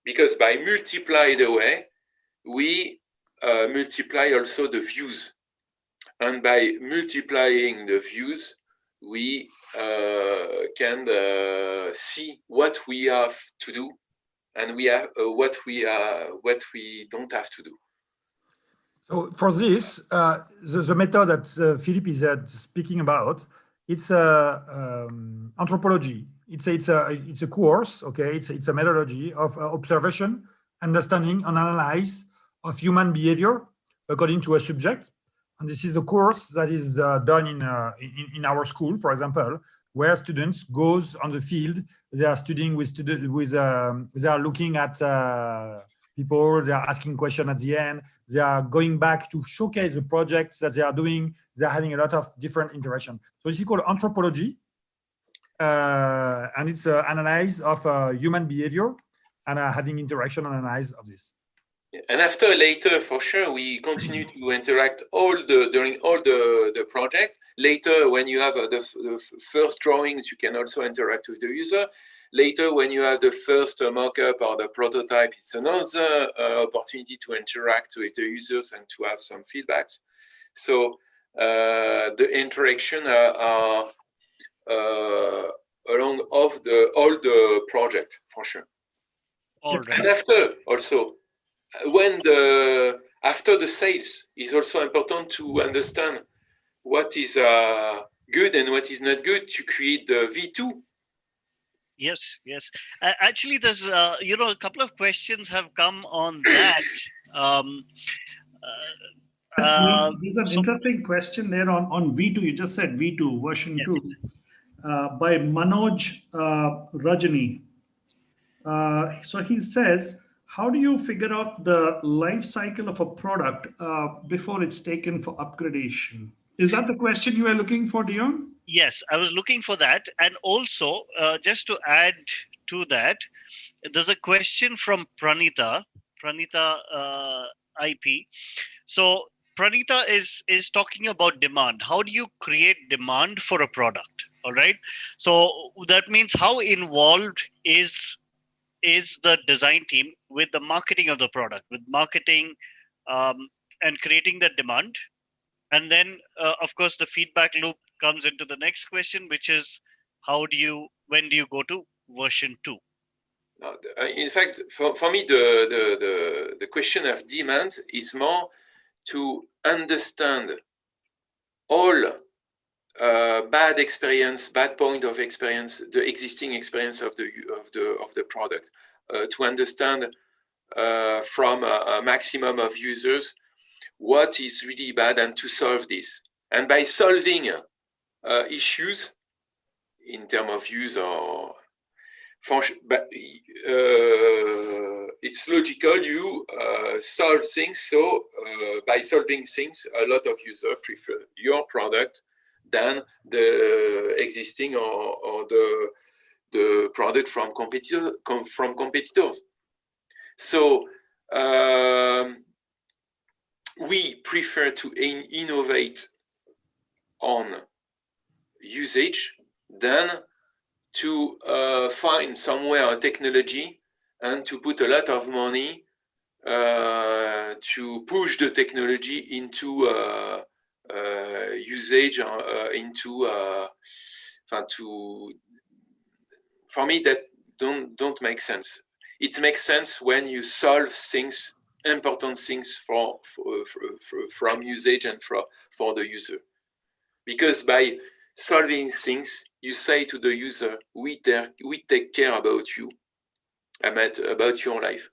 because by multiply the way, we multiply also the views, and by multiplying the views, we can see what we have to do, and we have what we don't have to do. So for this, the method that Philippe is speaking about, it's anthropology. It's a course, okay? It's a methodology of observation, understanding, and analyze of human behavior according to a subject. And this is a course that is done in our school, for example, where students goes on the field. They are studying they are looking at people, they are asking questions at the end, they are going back to showcase the projects that they are doing, they're having a lot of different interaction. So this is called anthropology, and it's an analysis of human behavior and having interaction and analysis of this. And later, for sure, we continue to interact during all the project. Later, when you have the first drawings, you can also interact with the user. Later, when you have the first mock-up or the prototype, it's another opportunity to interact with the users and to have some feedbacks. So the interaction are along all the project, for sure. All right. And after also, after the sales, is also important to understand what is good and what is not good to create the V2. Yes. Actually, there's a couple of questions have come on that. There's an interesting question there on V2. You just said V2 version 2 by Manoj Rajani. So he says, how do you figure out the life cycle of a product before it's taken for upgradation? Is that the question you are looking for, Dion? Yes, I was looking for that. And also, just to add to that, there's a question from Pranita IP. So Pranita is talking about demand. How do you create demand for a product? All right. So that means how involved is the design team with the marketing of the product, with marketing and creating the demand. And then, of course, the feedback loop comes into the next question, which is when do you go to version 2? In fact, for me, the question of demand is more to understand all bad point of experience, the existing experience of the product, to understand from a maximum of users what is really bad and to solve this. And by solving issues in terms of use or it's logical you solve things. So by solving things, a lot of users prefer your product than the existing or the product from competitors. So we prefer to innovate on usage than to find somewhere a technology and to put a lot of money to push the technology into usage, for me that don't make sense. It makes sense when you solve things, important things from usage and for the user, because by solving things, you say to the user, we take care about you, about your life.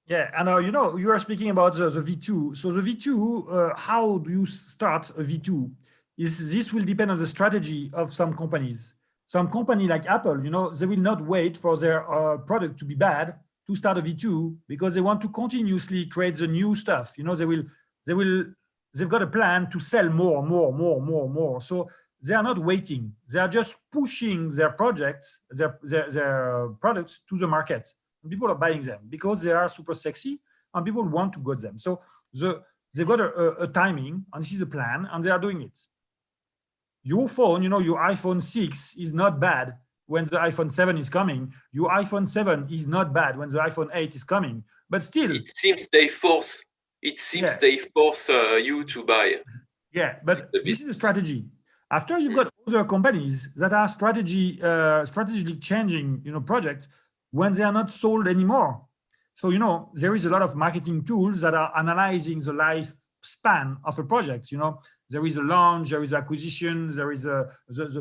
Yeah, and you know, you are speaking about the V2. So the V2, how do you start a V2? This will depend on the strategy of some companies. Some company like Apple, you know, they will not wait for their product to be bad to start a V2 because they want to continuously create the new stuff. You know, they've got a plan to sell more. So they are not waiting. They are just pushing their projects, their products to the market. And people are buying them because they are super sexy and people want to get them. So they've got a timing, and this is a plan, and they are doing it. Your phone, you know, your iPhone 6 is not bad when the iPhone 7 is coming. Your iPhone 7 is not bad when the iPhone 8 is coming. But still, it seems they force you to buy. Yeah, but this is a strategy. After you've got other companies that are strategically changing, you know, projects when they are not sold anymore. So, you know, there is a lot of marketing tools that are analyzing the lifespan of a project. You know, there is a launch, there is acquisition, there is the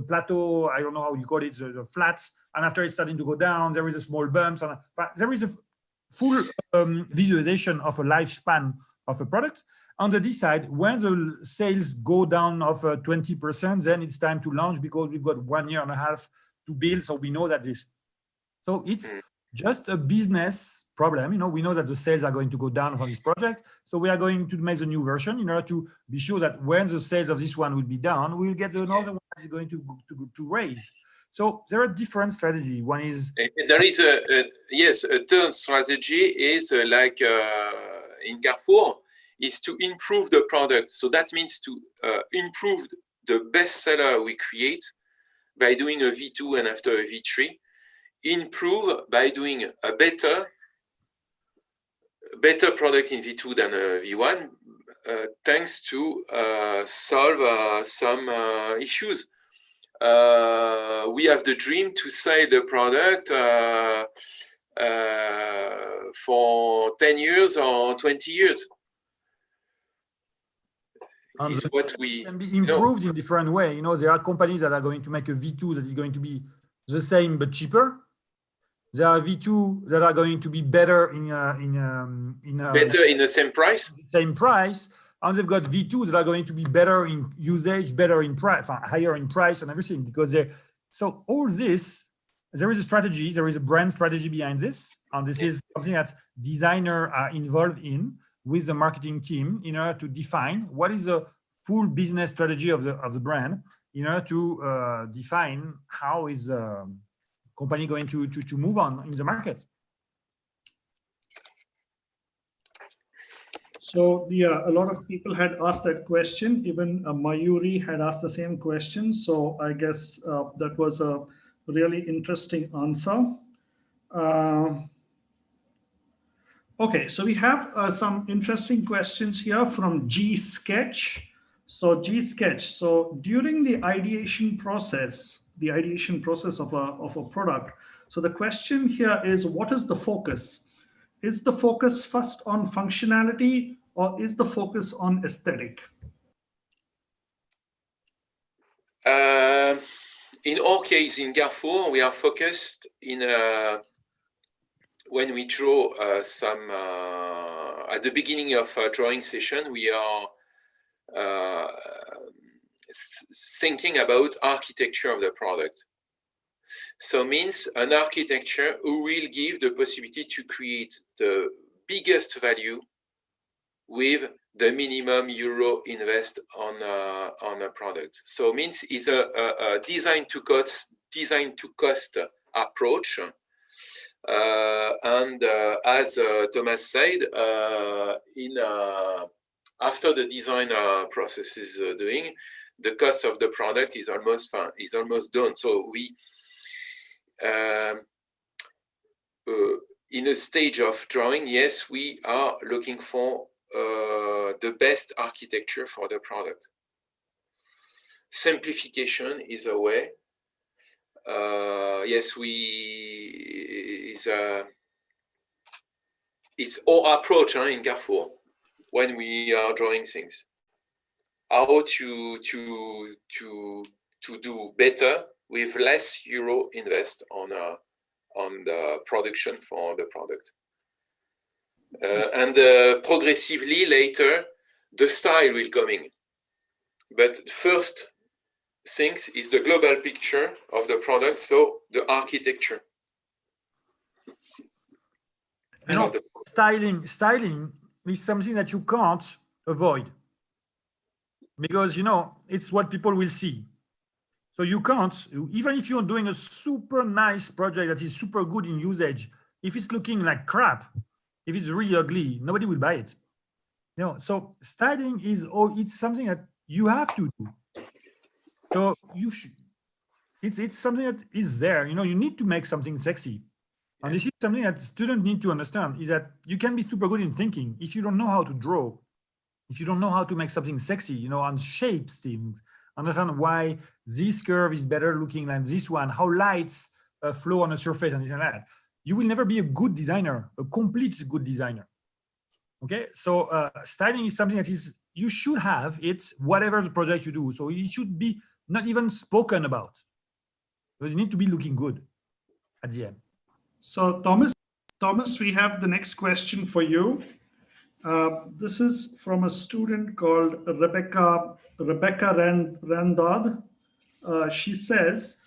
plateau, I don't know how you call it, the flats, and after it's starting to go down, there is a small bumps, and there is a full visualization of a lifespan of a product. On the D side, when the sales go down of 20%, then it's time to launch because we've got 1.5 years to build, so we know that this. So it's just a business problem. You know, we know that the sales are going to go down for this project. So we are going to make the new version in order to be sure that when the sales of this one will be down, we'll get another one that is going to raise. So there are different strategies. One is... There is a third strategy is like in Carrefour, is to improve the product. So that means to improve the bestseller we create by doing a V2 and after a V3. Improve by doing a better product in V2 than a V1, thanks to solve some issues. We have the dream to sell the product for 10 years or 20 years. Is what we can be improved in different way. You know, there are companies that are going to make a V2 that is going to be the same but cheaper. There are V2 that are going to be better in the same price. Same price, and they've got V2s that are going to be better in usage, better in price, higher in price, and everything. Because so all this, there is a strategy, there is a brand strategy behind this, and this is something that designers are involved in with the marketing team in order to define what is the full business strategy of the brand in order to define how is the company going to move on in the market. So yeah, a lot of people had asked that question. Even Mayuri had asked the same question. So I guess that was a really interesting answer. Okay, so we have some interesting questions here from G Sketch. So G Sketch. So during the ideation process of a product. So the question here is, what is the focus? Is the focus first on functionality or is the focus on aesthetic? In our case, in Carrefour, we are focused in when we draw some at the beginning of a drawing session, we are thinking about architecture of the product. So means an architecture who will give the possibility to create the biggest value with the minimum euro invest on a product. So means is a design to cost approach. And as Thomas said, after the design process is doing, the cost of the product is almost done. So we in a stage of drawing, yes, we are looking for the best architecture for the product. Simplification is a way. Yes, it's our approach in Carrefour when we are drawing things. How to do better with less euro invest on the production for the product. And progressively later, the style will come in. But first things is the global picture of the product, so the architecture. You know, styling is something that you can't avoid, because you know it's what people will see. So you can't, even if you're doing a super nice project that is super good in usage, if it's looking like crap, if it's really ugly, nobody will buy it. You know, so styling is it's something that you have to do. So you should, it's something that is there. You know, you need to make something sexy. And this is something that students need to understand, is that you can be super good in thinking. If you don't know how to draw, if you don't know how to make something sexy, you know, and shape things, understand why this curve is better looking than this one, how lights flow on a surface and things like that, you will never be a good designer, a complete good designer. Okay, so styling is something that is, you should have it, whatever the project you do. So it should be not even spoken about, because you need to be looking good at the end. So Thomas, we have the next question for you. This is from a student called Rebecca Randad. She says,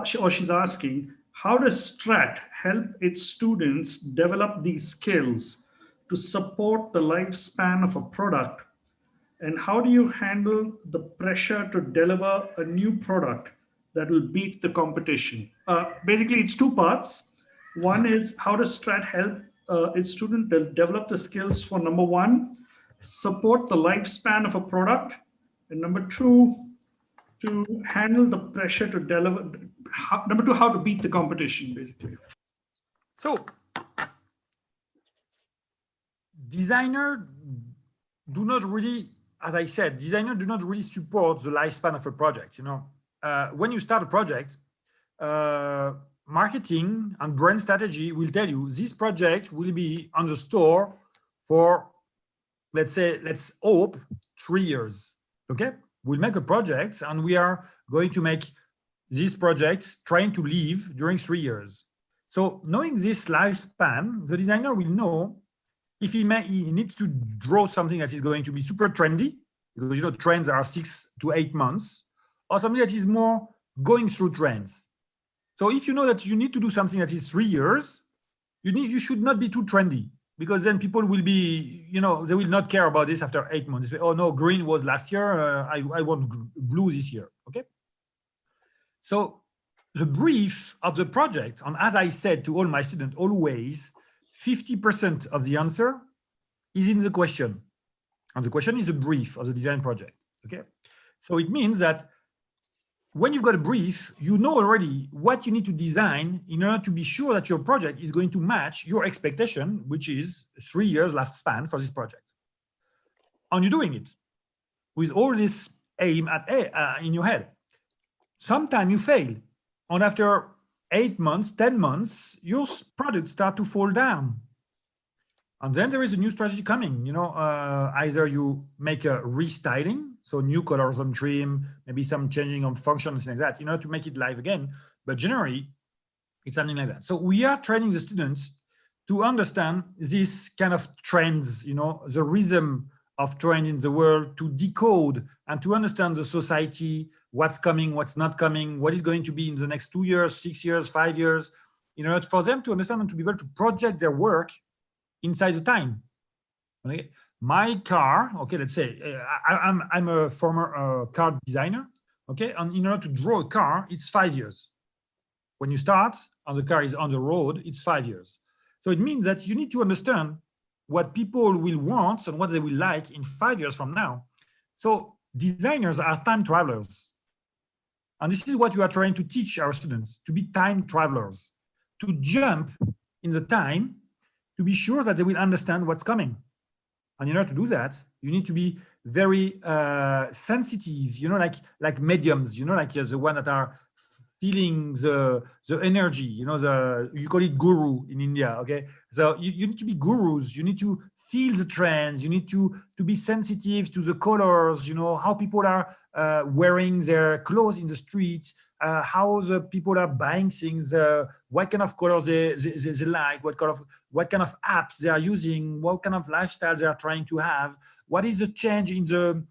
she's asking, how does Strat help its students develop these skills to support the lifespan of a product? And how do you handle the pressure to deliver a new product that will beat the competition? Basically, it's two parts. One is, how does Strat help its student develop the skills for, number one, support the lifespan of a product, and number two, to handle the pressure to deliver, number two, how to beat the competition, basically. So designer do not really, as I said, designers do not really support the lifespan of a project. You know, when you start a project, marketing and brand strategy will tell you this project will be on the store for, let's say, let's hope 3 years. Okay, we'll make a project and we are going to make these projects trying to live during 3 years. So knowing this lifespan, the designer will know if he needs to draw something that is going to be super trendy, because you know trends are 6 to 8 months, or something that is more going through trends. So if you know that you need to do something that is 3 years, you should not be too trendy, because then people will be, you know, they will not care about this after 8 months. They say, oh no, green was last year, I want blue this year. Okay. So the brief of the project, and as I said to all my students, always 50% of the answer is in the question. And the question is a brief of the design project. Okay. So it means that when you've got a brief, you know already what you need to design in order to be sure that your project is going to match your expectation, which is 3 years lifespan for this project. And you're doing it with all this aim at in your head. Sometimes you fail, and after 8 months, 10 months, your products start to fall down. And then there is a new strategy coming, you know, either you make a restyling, so new colors on trim, maybe some changing of functions like that, you know, to make it live again. But generally, it's something like that. So we are training the students to understand this kind of trends, you know, the rhythm of trend in the world, to decode and to understand the society, what's coming, what's not coming, what is going to be in the next 2 years, 6 years, 5 years, in order for them to understand and to be able to project their work inside the time. Okay. My car, okay, let's say I'm a former car designer, okay, and in order to draw a car, it's 5 years. When you start and the car is on the road, it's 5 years. So it means that you need to understand what people will want and what they will like in 5 years from now. So designers are time travelers. And this is what you are trying to teach our students, to be time travelers, to jump in the time to be sure that they will understand what's coming. And in order to do that, you need to be very sensitive, you know, like mediums, you know, like the one that are feeling the energy, you know, you call it guru in India, okay? So you need to be gurus, you need to feel the trends, you need to be sensitive to the colors, you know, how people are wearing their clothes in the streets, how the people are buying things, what kind of colors they like, what kind of apps they are using, what kind of lifestyle they are trying to have, what is the change in the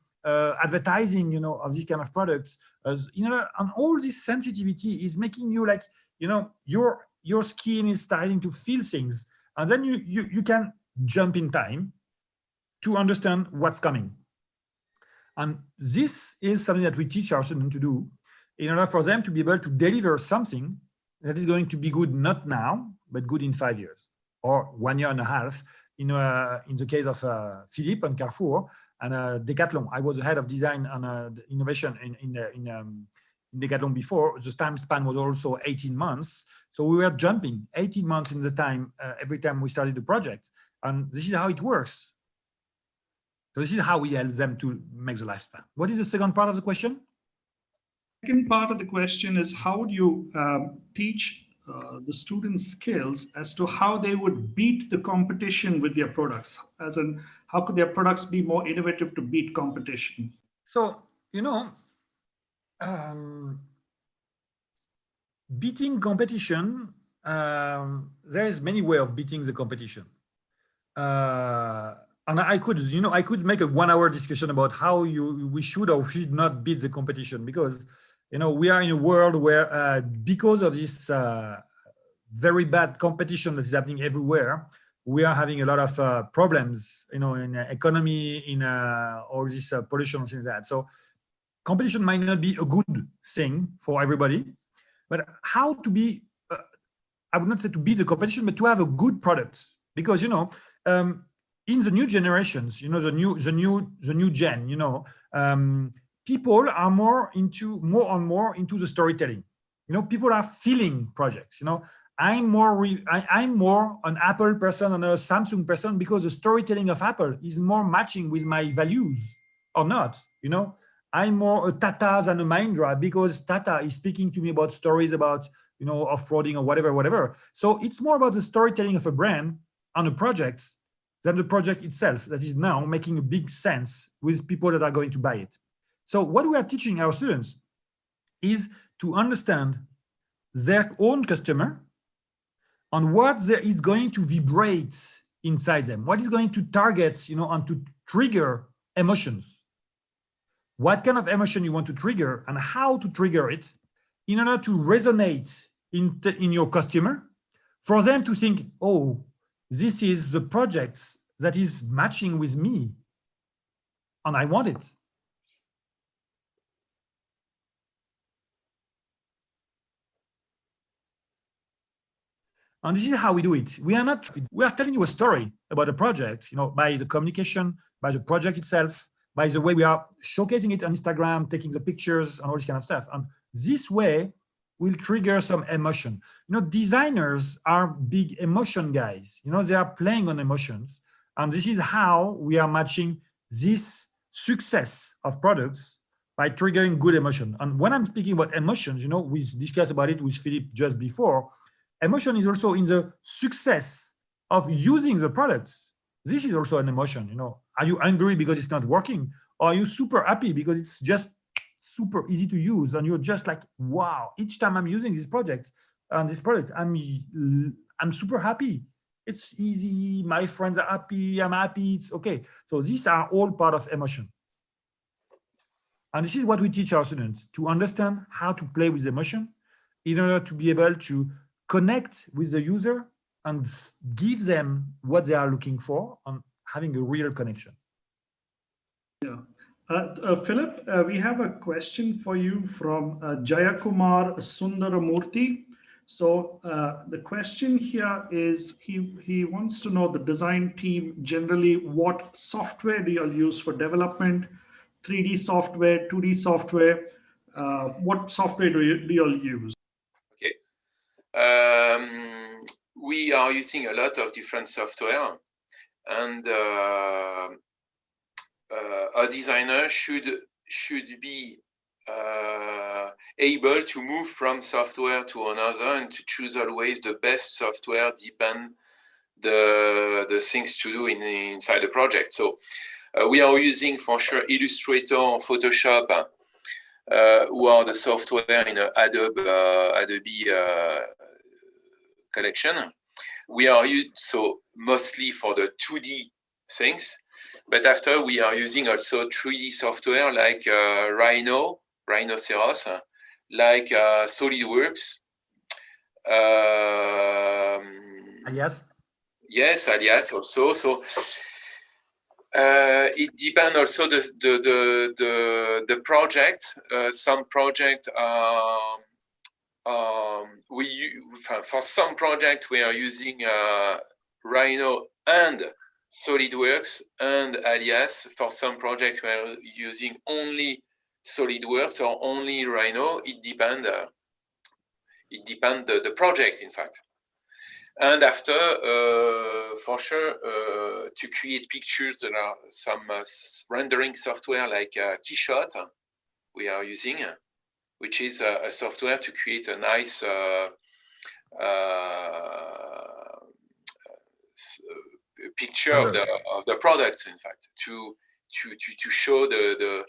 advertising, you know, of these kind of products. You know, and all this sensitivity is making you like, you know, your skin is starting to feel things, and then you can jump in time to understand what's coming. And this is something that we teach our students to do in order for them to be able to deliver something that is going to be good not now, but good in 5 years or 1 year and a half. In the case of Philippe and Carrefour and Decathlon, I was the head of design and innovation in Decathlon before. The time span was also 18 months. So we were jumping 18 months in the time every time we started the project. And this is how it works. So this is how we help them to make the lifespan. What is the second part of the question? Second part of the question is, how do you teach the students skills as to how they would beat the competition with their products? As in, how could their products be more innovative to beat competition? So, you know, beating competition, there is many ways of beating the competition. And I could make a 1 hour discussion about how we should or should not beat the competition, because, you know, we are in a world where because of this very bad competition that is happening everywhere, we are having a lot of problems, you know, in economy, in all this pollution and things like that. So competition might not be a good thing for everybody, but how to be, I would not say to beat the competition, but to have a good product. Because, you know, in the new generations, you know, the new gen, you know, people are more and more into the storytelling. You know, people are feeling projects. You know, I'm more an Apple person than a Samsung person because the storytelling of Apple is more matching with my values or not. You know, I'm more a Tata than a Mahindra because Tata is speaking to me about stories about, you know, off-roading or whatever. So it's more about the storytelling of a brand on a project than the project itself that is now making a big sense with people that are going to buy it. So what we are teaching our students is to understand their own customer and what there is going to vibrate inside them, what is going to target, you know, and to trigger emotions. What kind of emotion you want to trigger and how to trigger it in order to resonate in your customer, for them to think, oh, this is the project that is matching with me and I want it. And this is how we do it. We are telling you a story about a project, you know, by the communication, by the project itself, by the way we are showcasing it on Instagram, taking the pictures and all this kind of stuff. And this way will trigger some emotion. You know, designers are big emotion guys. You know, they are playing on emotions. And this is how we are matching this success of products by triggering good emotion. And when I'm speaking about emotions, you know, we discussed about it with Philippe just before. Emotion is also in the success of using the products. This is also an emotion, you know. Are you angry because it's not working? Or are you super happy because it's just super easy to use and you're just like, wow, each time I'm using this product, I'm super happy. It's easy, my friends are happy, I'm happy, it's okay. So these are all part of emotion. And this is what we teach our students, to understand how to play with emotion in order to be able to connect with the user and give them what they are looking for and having a real connection. Yeah. Philip, we have a question for you from Jayakumar Sundaramurthy. So the question here is, he wants to know the design team generally, what software do you all use for development, 3D software, 2D software, what software do you all use? Okay. we are using a lot of different software, and a designer should be able to move from software to another and to choose always the best software depend the things to do inside the project. So we are using for sure Illustrator, Photoshop, who are the software in Adobe collection. We are so mostly for the 2D things, but after we are using also 3D software like Rhinoceros, like SolidWorks. Alias? Yes, Alias also. So it depends also the project. Some project for some project we are using Rhino and SolidWorks and Alias. For some project we are using only SolidWorks or only Rhino. It depends. It depends the project, in fact. And after, for sure, to create pictures, there are some rendering software like Keyshot we are using, which is a software to create a nice picture of the product, in fact, to show the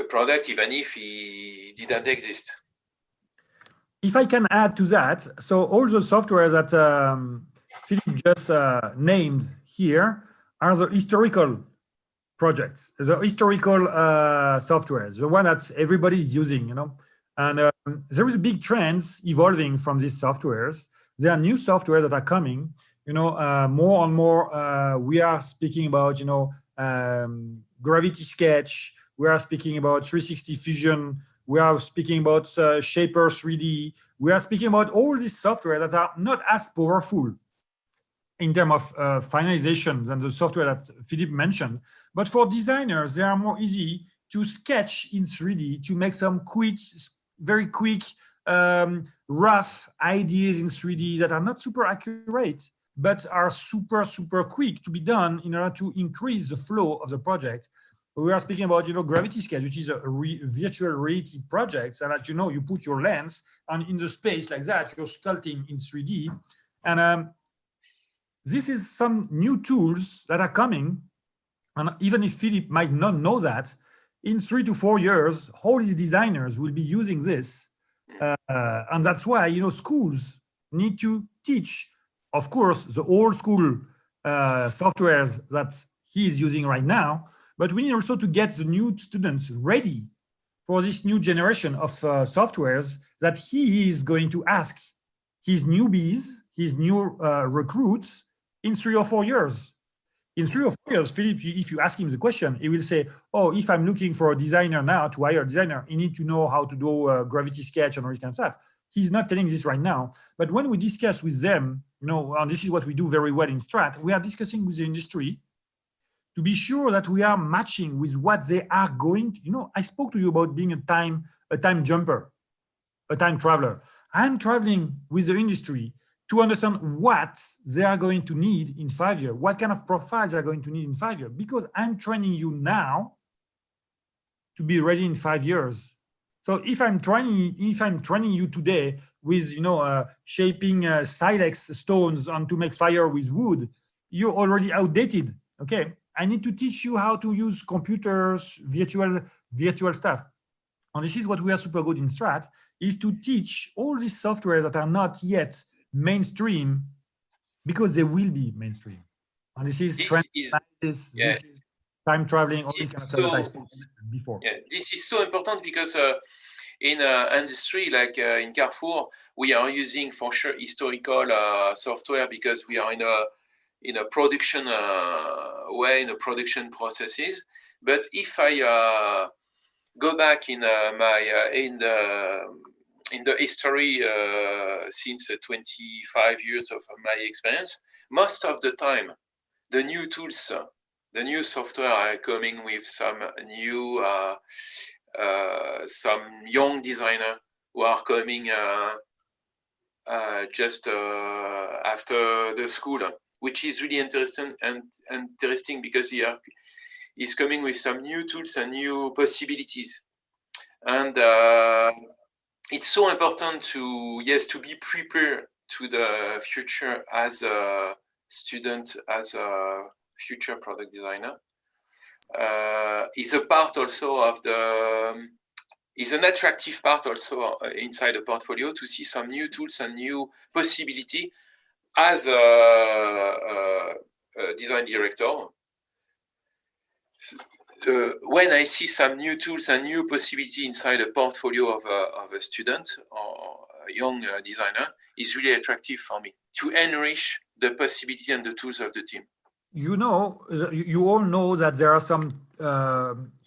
product even if it didn't exist. If I can add to that, so all the software that Philippe just named here are the historical projects, the historical software, the one that everybody is using, you know. And there is a big trends evolving from these softwares. There are new software that are coming, you know, more and more. We are speaking about, you know, Gravity Sketch. We are speaking about 360 Fusion. We are speaking about Shaper 3D. We are speaking about all these software that are not as powerful in terms of finalization than the software that Philippe mentioned. But for designers, they are more easy to sketch in 3D, to make some quick, very quick, rough ideas in 3D that are not super accurate, but are super, super quick to be done in order to increase the flow of the project. We are speaking about, you know, Gravity Sketch, which is a virtual reality project, so that, you know, you put your lens and in the space like that, you're sculpting in 3D. And this is some new tools that are coming. And even if Philippe might not know that, in 3 to 4 years, all these designers will be using this. And that's why, you know, schools need to teach, of course, the old school softwares that he is using right now, but we need also to get the new students ready for this new generation of softwares that he is going to ask his newbies, his new recruits in 3 or 4 years. In 3 or 4 years, Philippe, if you ask him the question, he will say, oh, if I'm looking for a designer now, to hire a designer, you need to know how to do Gravity Sketch and all this kind of stuff. He's not telling this right now. But when we discuss with them, you know, and this is what we do very well in Strat, we are discussing with the industry to be sure that we are matching with what they are going to, you know, I spoke to you about being a time jumper, a time traveler. I'm traveling with the industry to understand what they are going to need in 5 years, what kind of profiles they're going to need in 5 years, because I'm training you now to be ready in 5 years. So if I'm training you today with, you know, shaping silex stones and to make fire with wood, you're already outdated. Okay, I need to teach you how to use computers, virtual stuff. And this is what we are super good in Strat, is to teach all these softwares that are not yet mainstream, because they will be mainstream. And this is trend analysis, this is time traveling, all these kind of stuff that I spoke before. Yeah, this is so important because in industry like in Carrefour, we are using for sure historical software because we are in a production way, in the production processes. But if I go back in in the history since 25 years of my experience, most of the time, the new tools, the new software are coming with some new, some young designer who are coming just after the school, which is really interesting because he's coming with some new tools and new possibilities. And it's so important to be prepared to the future as a student, as a future product designer. It's a part also of is an attractive part also inside the portfolio to see some new tools and new possibility as a design director. When I see some new tools and new possibility inside the portfolio of a student or a young designer, is really attractive for me to enrich the possibility and the tools of the team. You know, you all know that there are some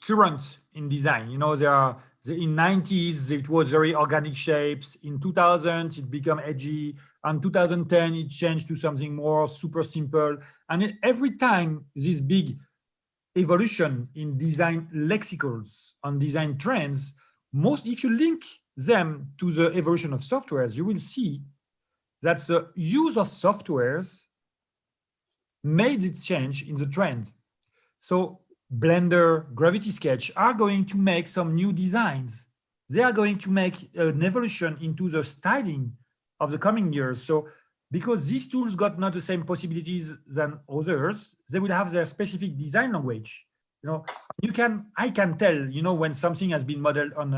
currents in design. You know, there are in 90s it was very organic shapes. In 2000 it became edgy. And 2010 it changed to something more super simple. And every time this big evolution in design lexicals and design trends, if you link them to the evolution of softwares, you will see that the use of softwares made it change in the trend. So Blender, Gravity Sketch are going to make some new designs. They are going to make an evolution into the styling of the coming years. So because these tools got not the same possibilities than others, they will have their specific design language. You know, I can tell, you know, when something has been modeled on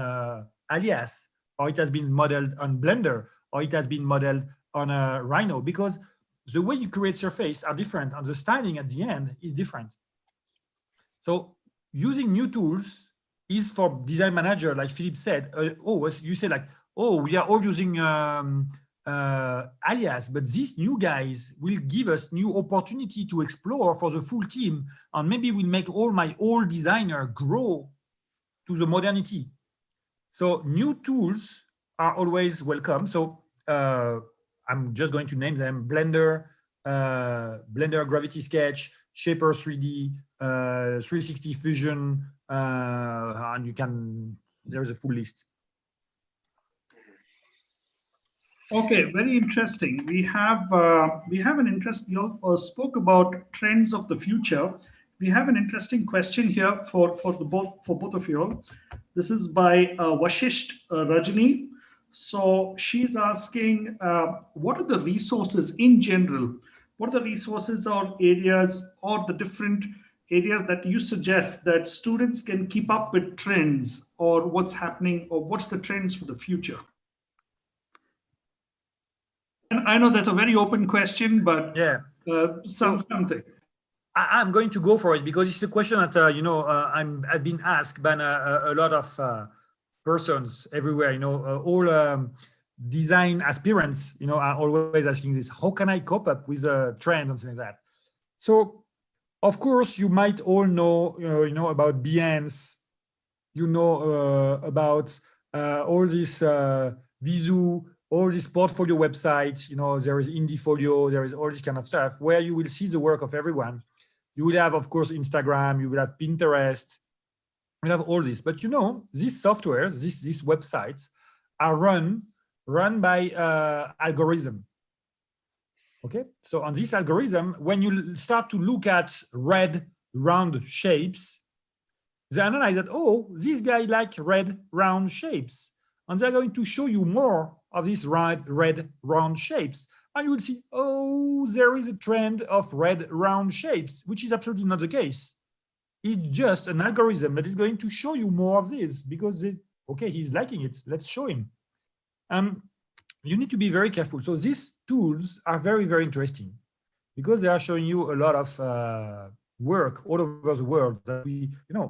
Alias, or it has been modeled on Blender, or it has been modeled on a Rhino, because the way you create surface are different, and the styling at the end is different. So using new tools is for design manager, like Philippe said. You said like, oh, we are all using Alias, but these new guys will give us new opportunity to explore for the full team, and maybe will make all my old designer grow to the modernity. So new tools are always welcome. So I'm just going to name them: Blender, Blender Gravity Sketch, Shaper 3D, 360 Fusion, and there is a full list. Okay, very interesting. We have an interest. You all spoke about trends of the future. We have an interesting question here for both of you all. This is by Vashisht Rajani. So she's asking, what are the resources in general? What are the resources or areas or the different areas that you suggest that students can keep up with trends, or what's happening, or what's the trends for the future? And I know that's a very open question, but yeah, something. I'm going to go for it because it's a question that I've been asked by a lot of persons everywhere. You know, all design aspirants, you know, are always asking this: how can I cope up with a trend and things like that? So, of course, you might all know, about Behance. You know about all this Visu, all these portfolio websites. You know, there is Indiefolio, there is all this kind of stuff where you will see the work of everyone. You will have, of course, Instagram, you will have Pinterest, you will have all this. But you know, these softwares, these websites are run by algorithm. Okay, so on this algorithm, when you start to look at red round shapes, they analyze that, oh, this guy likes red round shapes. And they're going to show you more of these red round shapes. And you will see, oh, there is a trend of red round shapes, which is absolutely not the case. It's just an algorithm that is going to show you more of this because, okay, he's liking it. Let's show him. You need to be very careful. So these tools are very, very interesting because they are showing you a lot of work all over the world. That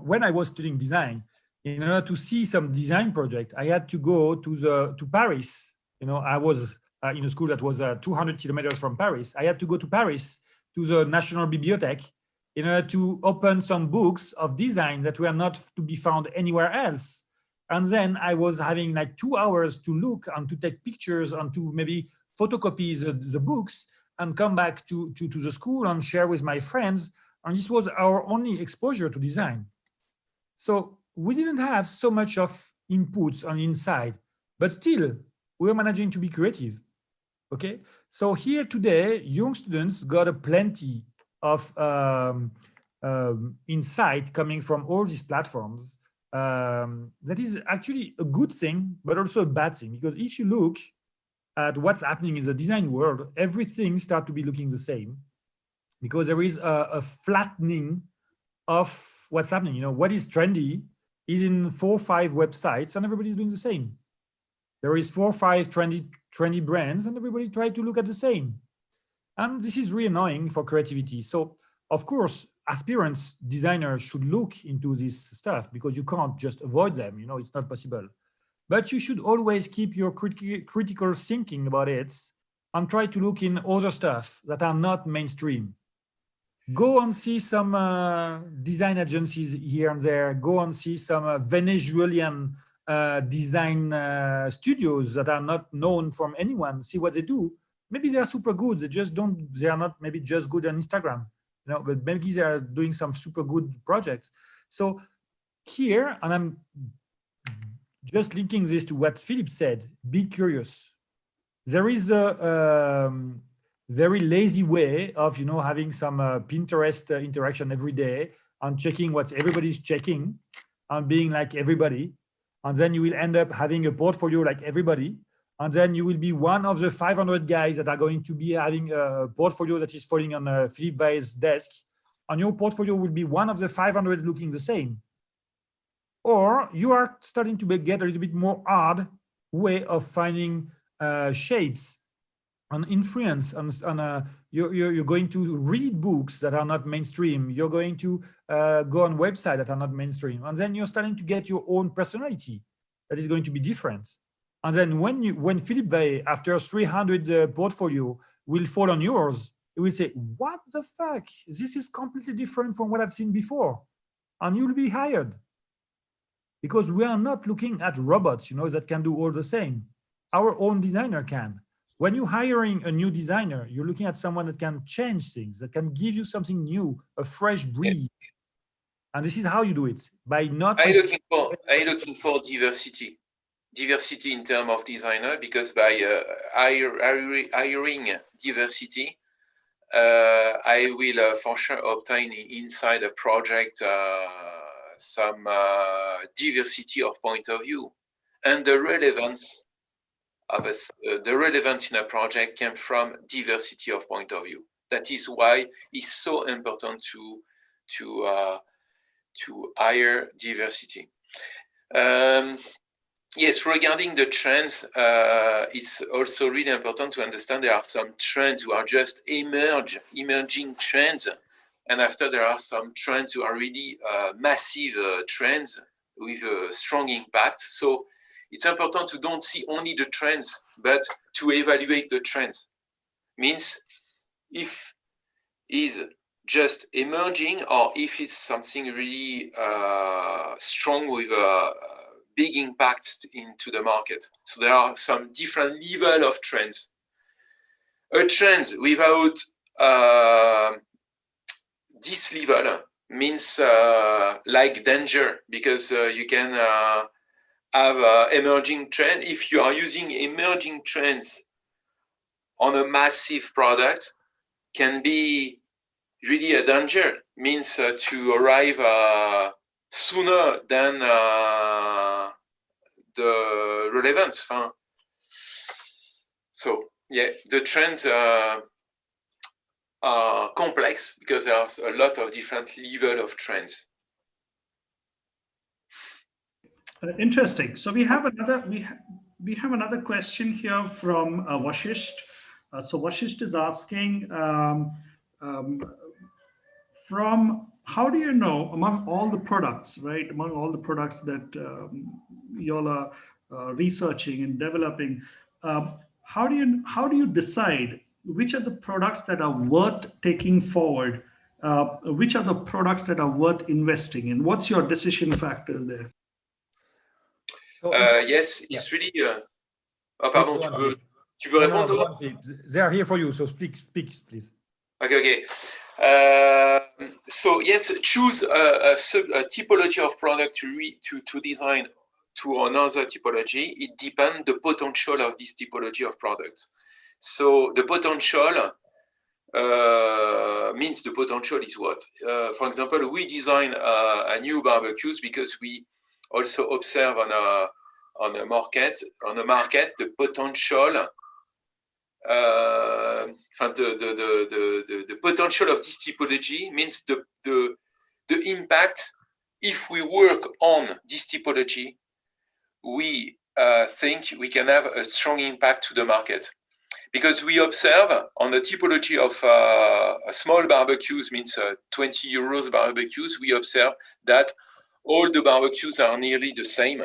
when I was studying design, in order to see some design project, I had to go to Paris. You know, I was in a school that was 200 kilometers from Paris. I had to go to Paris to the National Bibliothèque in order to open some books of design that were not to be found anywhere else. And then I was having like 2 hours to look and to take pictures and to maybe photocopy the books and come back to the school and share with my friends. And this was our only exposure to design. So we didn't have so much of inputs on inside, but still we were managing to be creative. Okay, so here today, young students got a plenty of insight coming from all these platforms. That is actually a good thing, but also a bad thing, because if you look at what's happening in the design world, everything starts to be looking the same, because there is a flattening of what's happening. You know, what is trendy is in 4 or 5 websites, and everybody's doing the same. There is 4 or 5 trendy brands, and everybody try to look at the same. And this is really annoying for creativity. So of course, aspirants designers should look into this stuff, because you can't just avoid them. You know, it's not possible. But you should always keep your critical thinking about it, and try to look in other stuff that are not mainstream. Go and see some design agencies here and there. Go and see some Venezuelan design studios that are not known from anyone. See what they do. Maybe they are super good. They are not maybe just good on Instagram, you know, but maybe they are doing some super good projects. So here, and I'm just linking this to what Philippe said, be curious. There is a very lazy way of, you know, having some Pinterest interaction every day and checking what everybody's checking and being like everybody. And then you will end up having a portfolio like everybody. And then you will be one of the 500 guys that are going to be having a portfolio that is falling on Philippe Vahé's desk. And your portfolio will be one of the 500 looking the same. Or you are starting to get a little bit more hard way of finding shapes and influence, and you're going to read books that are not mainstream. You're going to go on websites that are not mainstream, and then you're starting to get your own personality that is going to be different. And then when Philippe Vahé, after 300 portfolio, will fall on yours, you will say, "What the fuck? This is completely different from what I've seen before," and you'll be hired. Because we are not looking at robots, you know, that can do all the same. Our own designer can. When you're hiring a new designer, you're looking at someone that can change things, that can give you something new, a fresh breeze. And this is how you do it, by not. I'm looking for diversity in terms of designer, because by hiring diversity, I will for sure obtain inside a project some diversity of point of view, and the relevance of the relevance in a project came from diversity of point of view. That is why it's so important to hire diversity. Yes, regarding the trends, it's also really important to understand there are some trends who are just emerging trends. And after there are some trends who are really massive trends with a strong impact. So it's important to don't see only the trends, but to evaluate the trends. Means if is just emerging, or if it's something really strong with a big impact into the market. So there are some different level of trends. A trend without this level means like danger, because you can have emerging trend. If you are using emerging trends on a massive product, can be really a danger. Means to arrive sooner than the relevance. So yeah, the trends are complex because there's a lot of different level of trends. Interesting. So we have another question here from Vashisht. So Vashisht is asking, from how do you know among all the products, right? Among all the products that you all are researching and developing, how do you decide which are the products that are worth taking forward? Which are the products that are worth investing in? What's your decision factor there? Yes, it's really. Pardon, tu veux répondre, toi? They are here for you, so speak, please. Okay. So yes, choose a typology of product to design to another typology. It depends the potential of this typology of product. So the potential means the potential is what? For example, we design a new barbecues because we also observe on a market the potential. The potential of this typology means the impact. If we work on this typology, we think we can have a strong impact to the market. Because we observe on the typology of a small barbecues, means 20 euros barbecues, we observe that all the barbecues are nearly the same.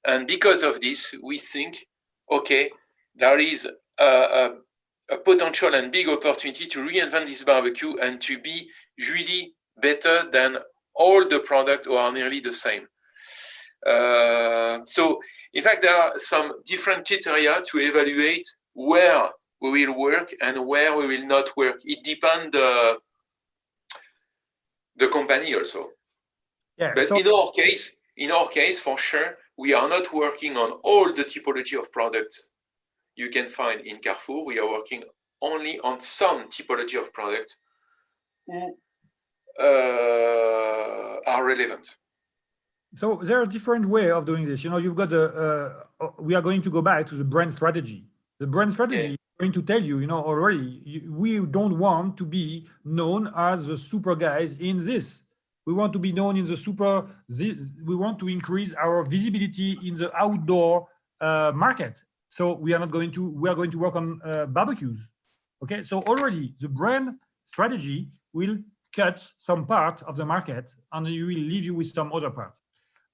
And because of this, we think, okay, there is a potential and big opportunity to reinvent this barbecue and to be really better than all the products who are nearly the same. So, in fact, there are some different criteria to evaluate where we will work and where we will not work. It depends the company also. Yeah, but so in our case, for sure, we are not working on all the typology of products you can find in Carrefour. We are working only on some typology of products who are relevant. So there are different ways of doing this. You know, you've got we are going to go back to the brand strategy. The brand strategy is going to tell you, you know, already, we don't want to be known as the super guys in this. We want to be known in the super, we want to increase our visibility in the outdoor market. So we are going to work on barbecues. Okay, so already the brand strategy will cut some part of the market and you will leave you with some other part.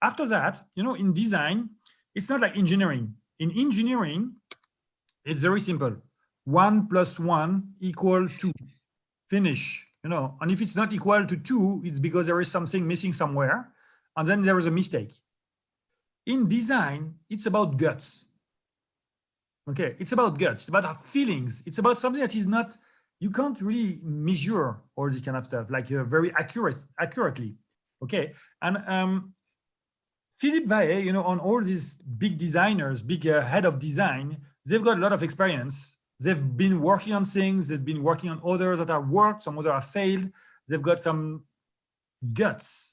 After that, you know, in design, it's not like engineering. In engineering, it's very simple. 1 + 1 = 2. Finish, you know. And if it's not equal to 2, it's because there is something missing somewhere. And then there is a mistake. In design, it's about guts. Okay, it's about guts, it's about feelings. It's about something that is not, you can't really measure all this kind of stuff, like very accurately. Okay, and Philippe Vahé, you know, on all these big designers, big head of design, they've got a lot of experience. They've been working on things. They've been working on others that have worked. Some others have failed. They've got some guts.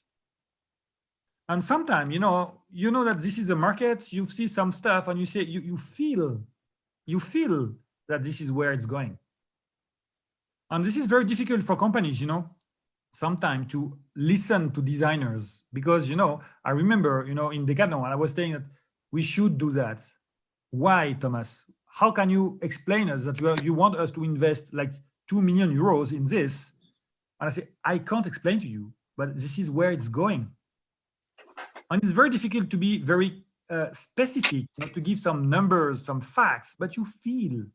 And sometimes, you know that this is a market. You see some stuff, and you say you feel that this is where it's going. And this is very difficult for companies, you know, sometimes to listen to designers, because, you know, I remember, you know, in Decathlon, I was saying that we should do that. Why, Thomas? How can you explain us that you want us to invest like 2 million euros in this? And I say, I can't explain to you, but this is where it's going. And it's very difficult to be very specific, not to give some numbers, some facts, but you feel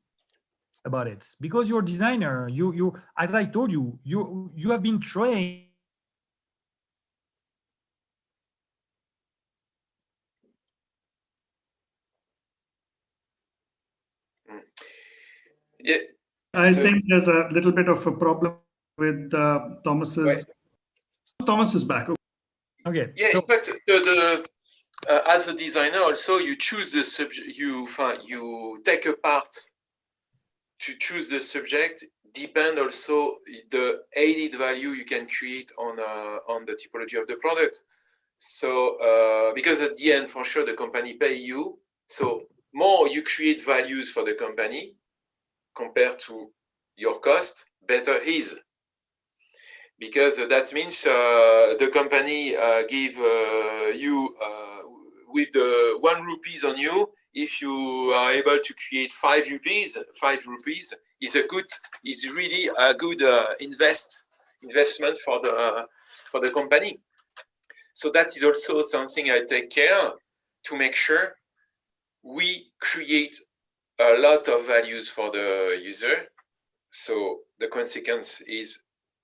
about it because you're a designer. You, as I told you, you have been trained. Yeah, I think there's a little bit of a problem with Thomas's. Right. Thomas is back. Okay. Yeah, So, in fact, as a designer, also you choose the subject. You take a part to choose the subject. Depend also the added value you can create on the typology of the product. So because at the end, for sure, the company pay you. So more you create values for the company compared to your cost, better is. Because that means the company give you with the 1 rupees on you. If you are able to create 5 rupees is really a good investment for the company. So that is also something I take care to make sure we create a lot of values for the user. So the consequence is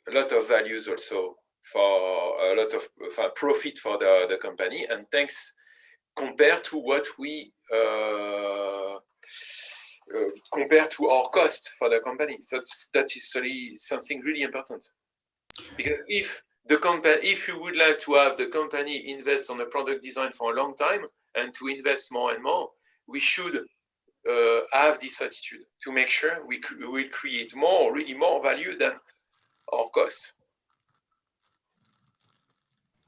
a lot of values also for a lot of profit for the company, and thanks compared to what we compare to our cost for the company. So that is really something really important, because if you would like to have the company invest on the product design for a long time and to invest more and more, we should have this attitude to make sure we will create more, really more value than our cost.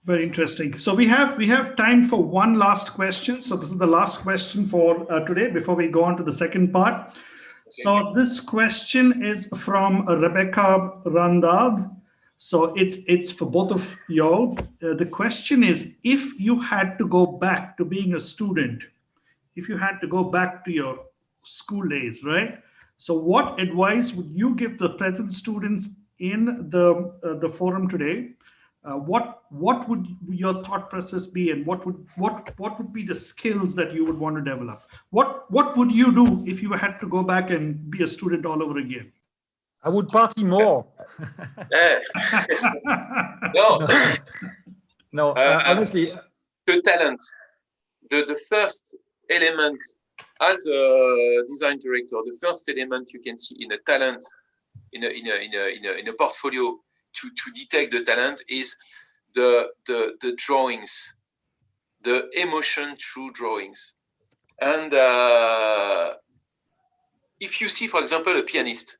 Very interesting. So we have time for one last question. So this is the last question for today before we go on to the second part. Okay. So this question is from Rebecca Randad. So it's for both of y'all. The question is, if you had to go back to being a student, if you had to go back to your school days, right? So what advice would you give the present students in the forum today? What would your thought process be, and what would be the skills that you would want to develop? What would you do if you had to go back and be a student all over again? I would party more. No, no, honestly, the talent, the first element as a design director, the first element you can see in a talent, in a portfolio to detect the talent is the drawings, the emotion through drawings. And if you see, for example, a pianist,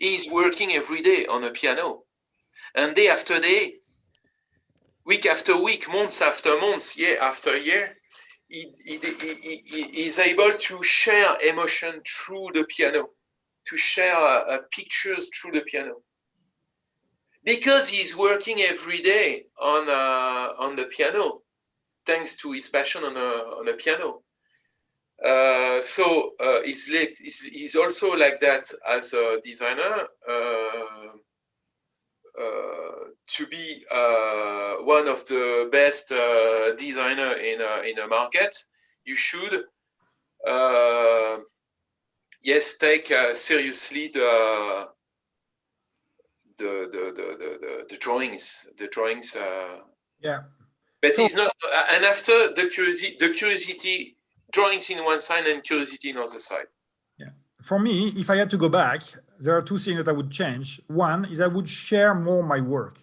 he's working every day on a piano, and day after day, week after week, months after months, year after year, he is able to share emotion through the piano, to share pictures through the piano, because he's working every day on the piano, thanks to his passion on a piano. So he's also like that as a designer. To be one of the best designer in a market, you should yes, take seriously the drawings. yeah. But So- it's not. And after the curiosity, drawings in one side and curiosity in other side. For me, if I had to go back, there are two things that I would change. One is I would share more my work,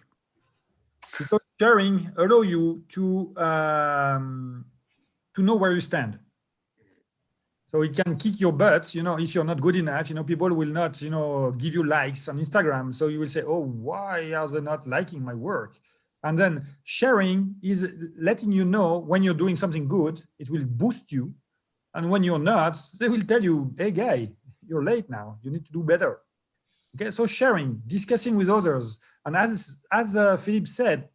because sharing allow you to know where you stand. So it can kick your butt, if you're not good enough, people will not, give you likes on Instagram. So you will say, oh, why are they not liking my work? And then sharing is letting you know when you're doing something good, it will boost you. And when you're not, they will tell you, hey, guy, you're late now. You need to do better. Okay, so sharing, discussing with others. And as Philippe said,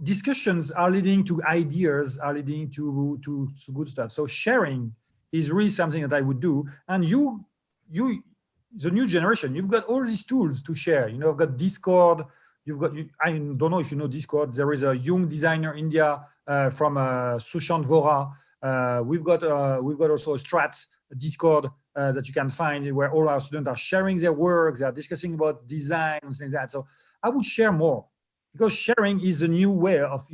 discussions are leading to ideas, are leading to good stuff. So sharing is really something that I would do. And you, the new generation, you've got all these tools to share. You've got Discord. I don't know if you know Discord. There is a young designer in India from Sushant Vora. We've got also a Strat Discord that you can find, where all our students are sharing their work. They are discussing about design and things like that. So I would share more, because sharing is a new way of,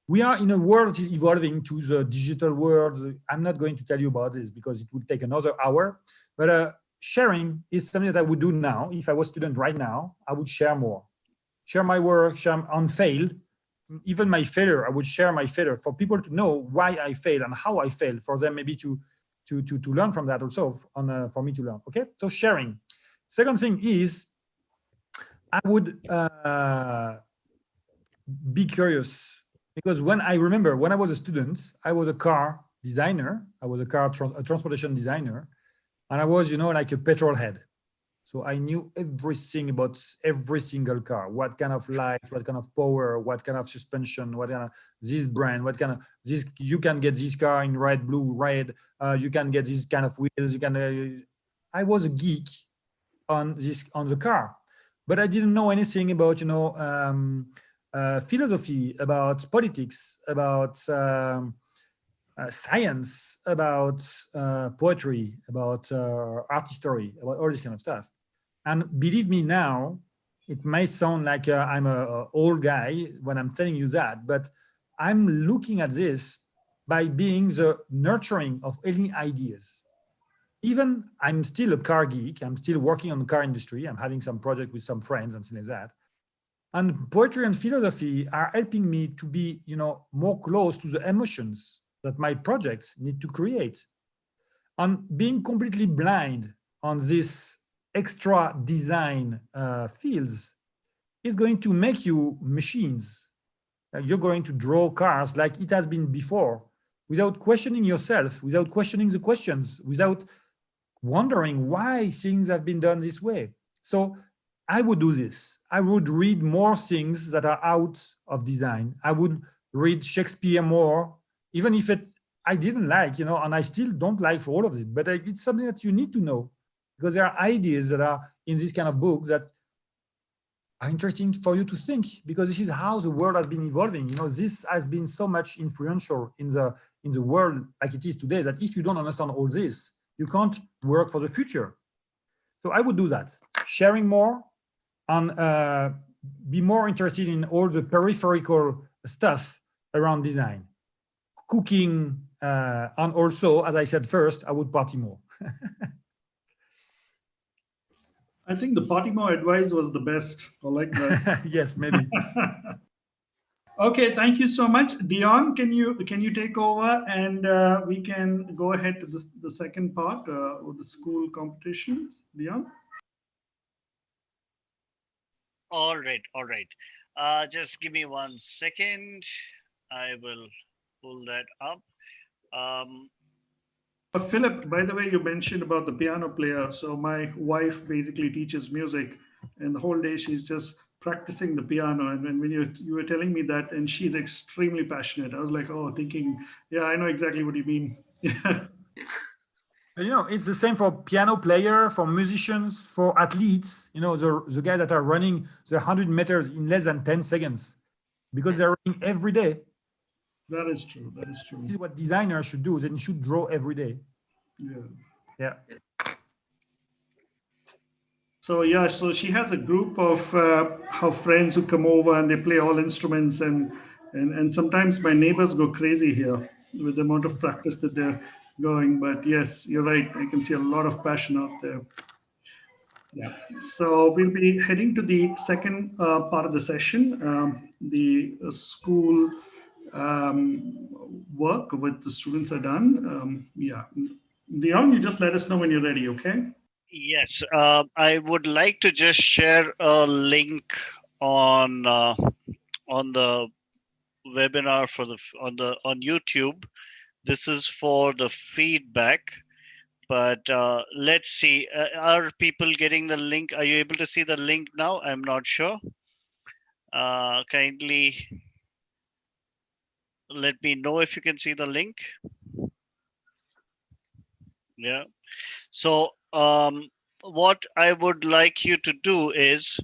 we are in a world evolving to the digital world. I'm not going to tell you about this because it would take another hour, but sharing is something that I would do now. If I was a student right now, I would share more, share my work, share on fail. Even my failure, I would share my failure for people to know why I failed and how I failed, for them maybe to learn from that also, for me to learn. Okay, so sharing. Second thing is, I would be curious, because I remember when I was a student, I was a car designer. I was a transportation designer, and I was, like a petrol head. So I knew everything about every single car, what kind of lights, what kind of power, what kind of suspension, what kind of this brand, what kind of this, you can get this car in red, blue, red, you can get this kind of wheels, I was a geek on the car, but I didn't know anything about, philosophy, about politics, about science, about poetry, about art history, about all this kind of stuff. And believe me, now it might sound like I'm an old guy when I'm telling you that, but I'm looking at this by being the nurturing of any ideas. Even I'm still a car geek. I'm still working on the car industry. I'm having some project with some friends and things like that. And poetry and philosophy are helping me to be, more close to the emotions that my projects need to create. on being completely blind on this extra design fields is going to make you machines. You're going to draw cars like it has been before, without questioning yourself, without questioning the questions, without wondering why things have been done this way. So I would do this. I would read more things that are out of design. I would read Shakespeare more, even if I didn't like, and I still don't like for all of it, but it's something that you need to know, because there are ideas that are in this kind of books that are interesting for you to think, because this is how the world has been evolving. This has been so much influential in the world like it is today, that if you don't understand all this, you can't work for the future. So I would do that, sharing more and be more interested in all the peripheral stuff around design, cooking, and also, as I said first, I would party more. I think the party more advice was the best. I like that. Yes, maybe. Okay, thank you so much, Dion. Can you take over, and we can go ahead to the second part of the school competitions, Dion? All right, all right. Just give me 1 second. I will pull that up. Philip, by the way, you mentioned about the piano player. So my wife basically teaches music, and the whole day she's just practicing the piano. And when you were telling me that, and she's extremely passionate, I was like, oh, thinking, yeah, I know exactly what you mean. Yeah. It's the same for piano player, for musicians, for athletes. The guys that are running the 100 meters in less than 10 seconds, because they're running every day. That is true. That is true. This is what designers should do. They should draw every day. Yeah. Yeah. So yeah, so she has a group of her friends who come over and they play all instruments, and sometimes my neighbors go crazy here with the amount of practice that they're going. But yes, you're right. I can see a lot of passion out there. Yeah. So we'll be heading to the second part of the session, the school work with the students are done. Yeah. Dion, you just let us know when you're ready, okay? Yes, I would like to just share a link on the webinar on YouTube. This is for the feedback, but let's see. Are people getting the link? Are you able to see the link now? I'm not sure. Kindly let me know if you can see the link. Yeah. So what I would like you to do is,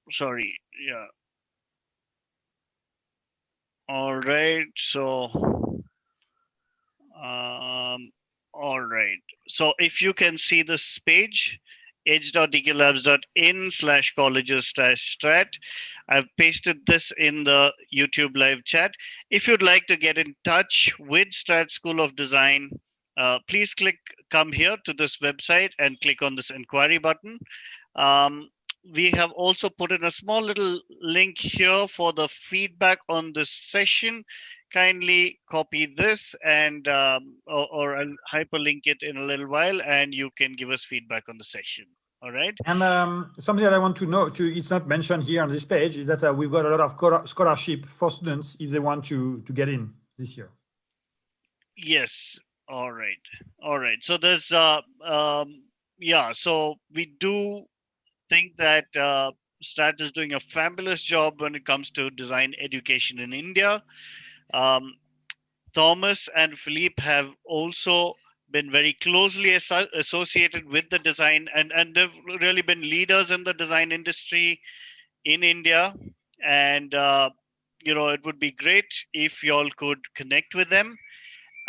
sorry, yeah. All right. So, all right. So if you can see this page, edge.dqlabs.in/colleges/strat. I've pasted this in the YouTube live chat. If you'd like to get in touch with Strat School of Design, please come here to this website and click on this inquiry button. We have also put in a small little link here for the feedback on this session. Kindly copy this and or I'll hyperlink it in a little while, and you can give us feedback on the session. All right. And something that I want to know, it's not mentioned here on this page, is that we've got a lot of scholarship for students if they want to get in this year. Yes. All right. All right. So there's yeah. So we do think that Strat is doing a fabulous job when it comes to design education in India. Thomas and Philippe have also been very closely associated with the design, and they've really been leaders in the design industry in India. And it would be great if y'all could connect with them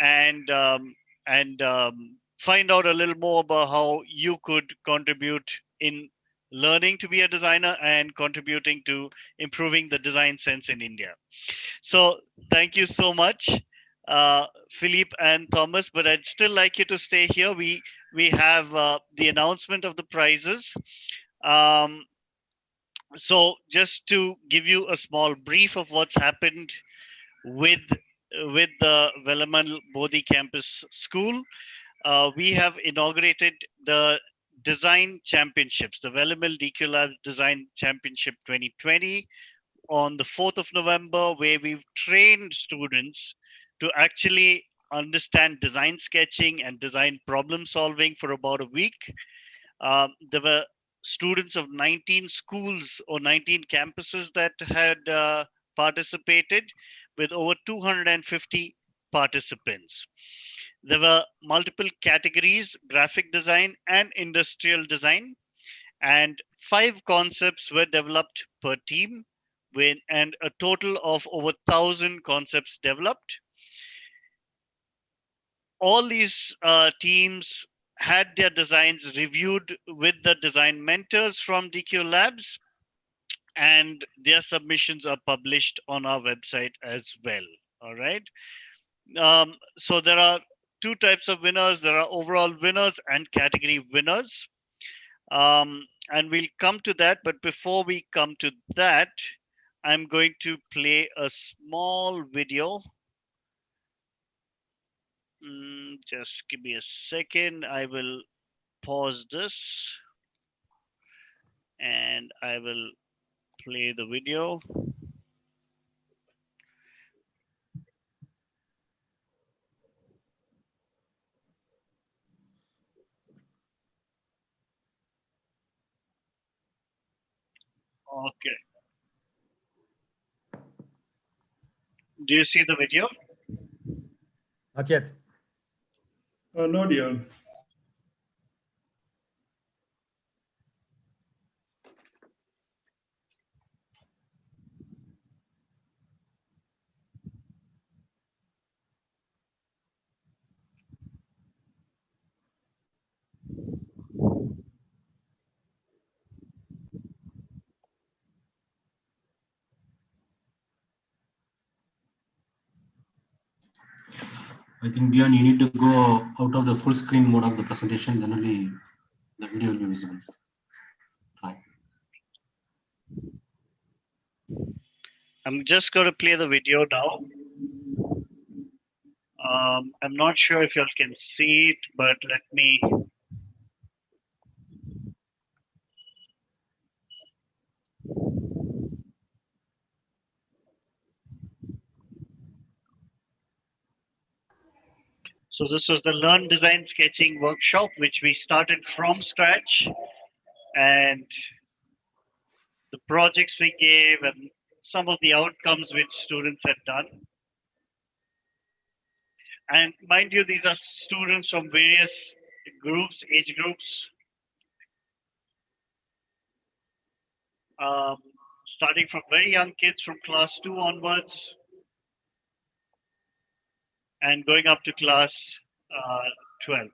and find out a little more about how you could contribute in learning to be a designer and contributing to improving the design sense in India. So thank you so much, Philippe and Thomas, but I'd still like you to stay here. We have the announcement of the prizes. So just to give you a small brief of what's happened with with the Velammal Bodhi Campus School, we have inaugurated the Design Championships, the Velammal DQ Lab Design Championship 2020 on the 4th of November, where we've trained students to actually understand design sketching and design problem solving for about a week. There were students of 19 schools or 19 campuses that had participated, with over 250 participants. There were multiple categories: graphic design and industrial design, and 5 concepts were developed per team, and a total of over 1,000 concepts developed. All these teams had their designs reviewed with the design mentors from DQ Labs, and their submissions are published on our website as well. All right. So there are 2 types of winners. There are overall winners and category winners. And we'll come to that. But before we come to that, I'm going to play a small video. Just give me a second. I will pause this and I will play the video. Okay. Do you see the video? Not yet. No, dear. I think, Dion, you need to go out of the full screen mode of the presentation, then only the video will be visible. Right. I'm just going to play the video now. I'm not sure if you all can see it, but let me. So this was the Learn Design Sketching workshop, which we started from scratch, and the projects we gave and some of the outcomes which students had done. And mind you, these are students from various groups, age groups, starting from very young kids from class 2 onwards and going up to class 12.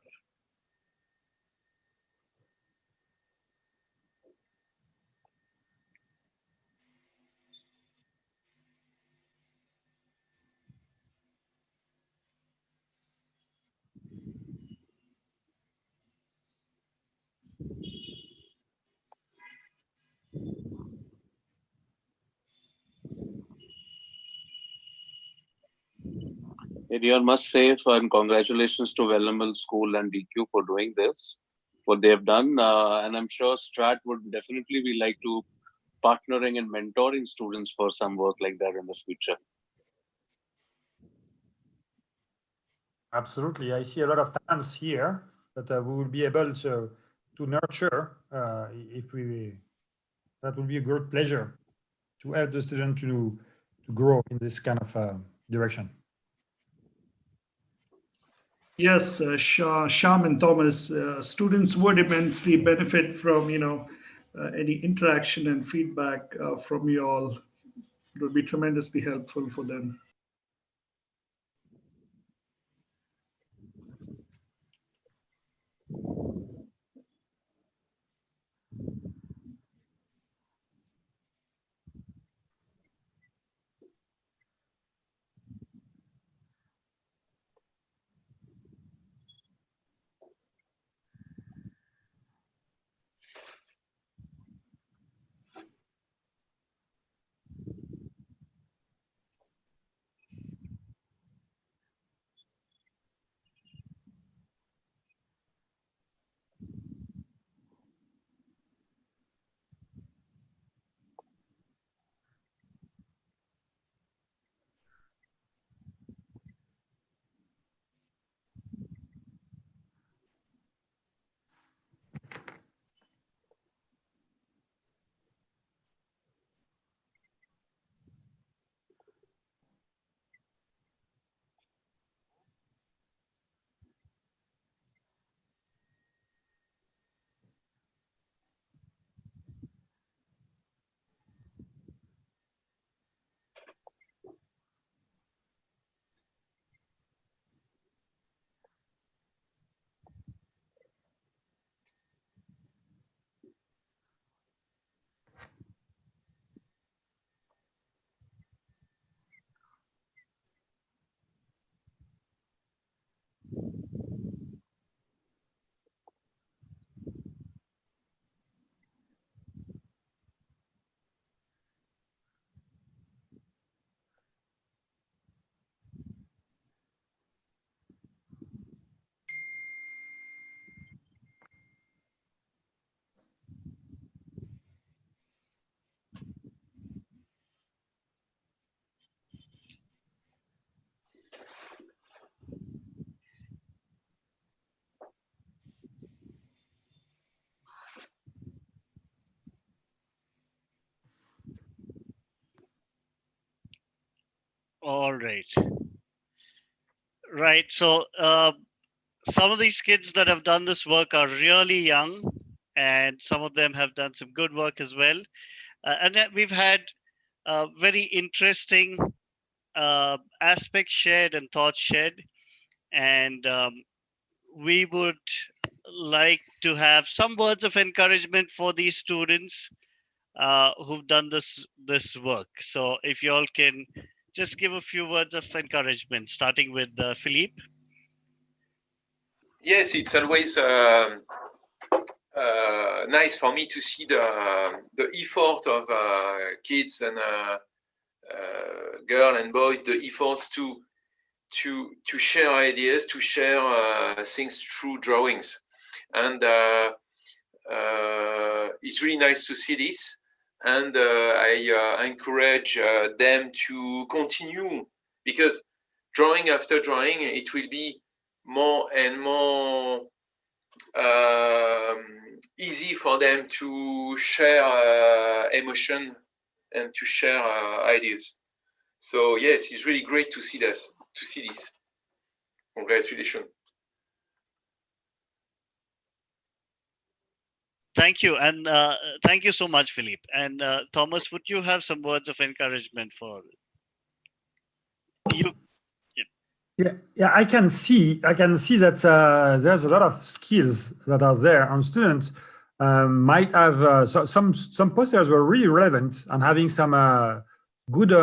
Dear must say and congratulations to Velammal School and DQ for doing this, what they have done. And I'm sure Strat would definitely be like to partnering and mentoring students for some work like that in the future. Absolutely. I see a lot of talents here that we will be able to nurture if we, that will be a great pleasure to help the student to grow in this kind of direction. Yes, Shyam and Thomas, students would immensely benefit from, any interaction and feedback from you all. It would be tremendously helpful for them. All right. Right. So some of these kids that have done this work are really young, and some of them have done some good work as well. And then we've had very interesting aspects shared and thoughts shared. And we would like to have some words of encouragement for these students who've done this work. So if you all can just give a few words of encouragement, starting with Philippe. Yes, it's always nice for me to see the effort of kids and girls and boys, the efforts to share ideas, to share things through drawings, and it's really nice to see this. And I encourage them to continue, because drawing after drawing, it will be more and more easy for them to share emotion and to share ideas. So yes, it's really great to see this. Congratulations. Thank you, and thank you so much, Philippe. And Thomas, would you have some words of encouragement for you? Yeah, I can see that there's a lot of skills that are there, and students might have some posters were really relevant and having some good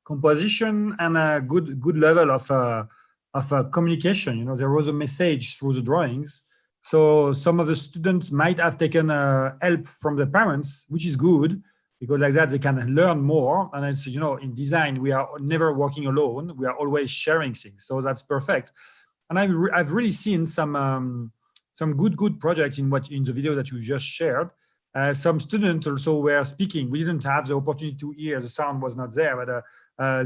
composition and a good level of communication. You know, there was a message through the drawings. So some of the students might have taken help from the parents, which is good, because like that they can learn more. And it's, you know, in design we are never working alone, we are always sharing things, so that's perfect. And I've really seen some good projects in the video that you just shared. Some students also were speaking. We didn't have the opportunity to hear, the sound was not there, but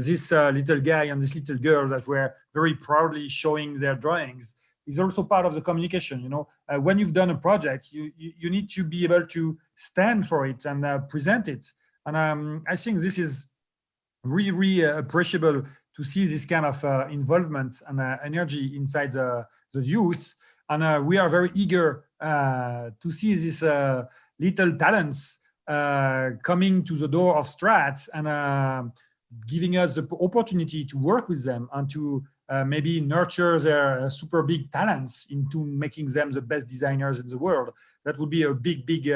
this little guy and this little girl that were very proudly showing their drawings is also part of the communication. You know, when you've done a project, you need to be able to stand for it and present it. And I think this is really appreciable to see this kind of involvement and energy inside the youth. And we are very eager to see these little talents coming to the door of Strat and giving us the opportunity to work with them and to maybe nurture their super big talents into making them the best designers in the world. That would be a big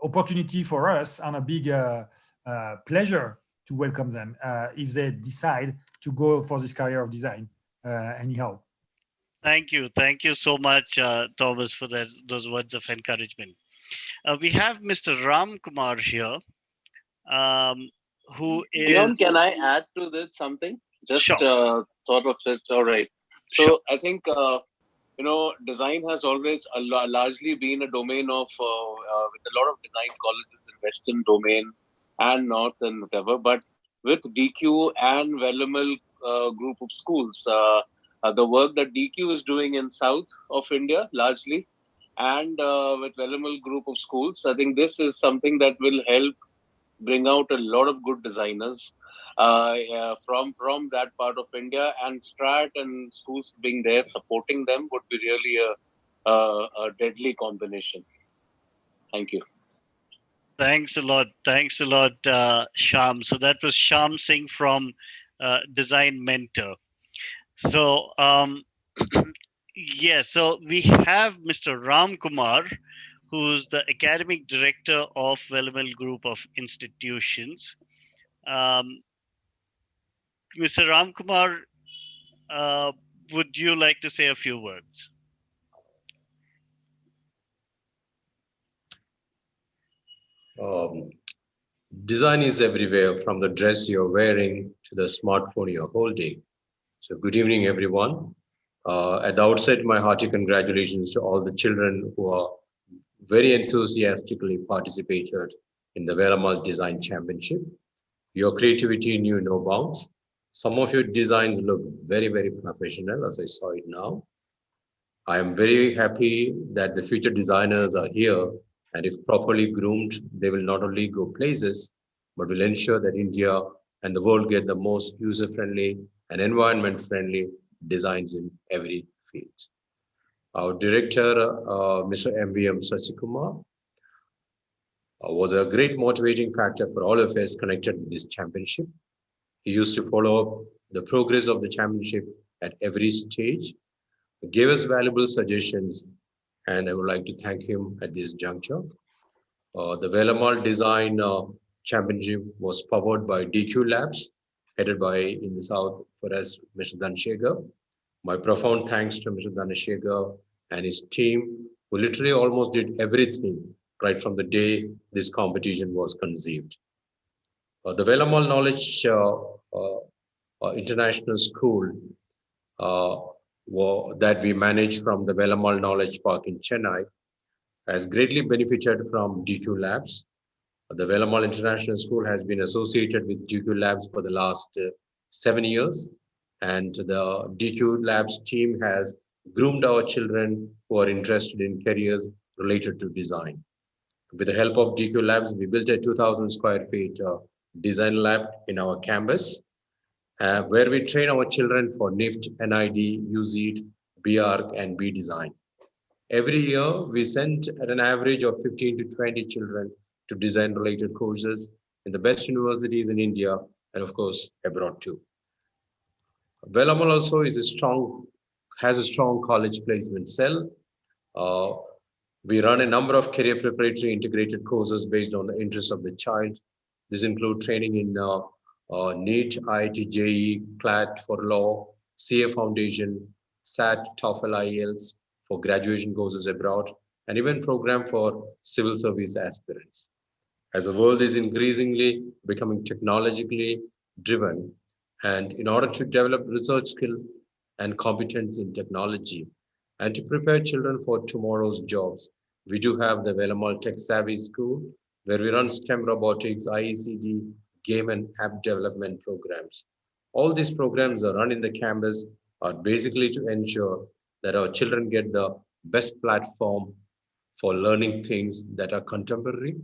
opportunity for us, and a big pleasure to welcome them if they decide to go for this career of design. Anyhow. Thank you so much, Thomas, for those words of encouragement. We have Mr. Ram Kumar here, who is. Leon, can I add to this something? Just sure. Sort of, it's all right. So sure. I think you know, design has always largely been a domain of with a lot of design colleges in Western domain and North and whatever. But with DQ and Velammal group of schools, the work that DQ is doing in South of India largely, and with Velammal group of schools, I think this is something that will help bring out a lot of good designers from that part of India, and Strat and schools being there supporting them would be really a deadly combination. Thank you. Thanks a lot, Sham. So that was Sham Singh from Design Mentor. So yeah, so we have Mr. Ram Kumar, who's the academic director of Velammal Group of Institutions. Mr. Ram Kumar, would you like to say a few words? Design is everywhere, from the dress you're wearing to the smartphone you're holding. So good evening, everyone. At the outset, my hearty congratulations to all the children who are very enthusiastically participated in the Velammal Design Championship. Your creativity knew no bounds. Some of your designs look very professional, as I saw it now. I am very happy that the future designers are here, and if properly groomed, they will not only go places, but will ensure that India and the world get the most user-friendly and environment-friendly designs in every field. Our director, Mr. MVM Sasikumar, was a great motivating factor for all of us connected with this championship. He used to follow up the progress of the championship at every stage, gave us valuable suggestions, and I would like to thank him at this juncture. The Velammal Design Championship was powered by DQ Labs, headed by in the south for us, Mr. Dhanashekhar. My profound thanks to Mr. Dhanashekhar and his team, who literally almost did everything right from the day this competition was conceived. The Velammal Knowledge International School that we manage from the Velammal Knowledge Park in Chennai has greatly benefited from DQ Labs. The Velammal International School has been associated with DQ Labs for the last 7 years, and the DQ Labs team has groomed our children who are interested in careers related to design. With the help of DQ Labs, we built a 2,000 square feet design lab in our campus, where we train our children for NIFT, NID, UZEED, BARC, and B design. Every year, we send at an average of 15 to 20 children to design-related courses in the best universities in India, and of course, abroad too. Velammal also has a strong college placement cell. We run a number of career preparatory integrated courses based on the interests of the child. This includes training in NEET, IIT, JEE, CLAT for law, CA Foundation, SAT, TOEFL, IELTS for graduation courses abroad, and even program for civil service aspirants. As the world is increasingly becoming technologically driven, and in order to develop research skills and competence in technology, and to prepare children for tomorrow's jobs, we do have the Velammal Tech Savvy School, where we run STEM robotics, IECD, game and app development programs. All these programs are run in the campus are basically to ensure that our children get the best platform for learning things that are contemporary,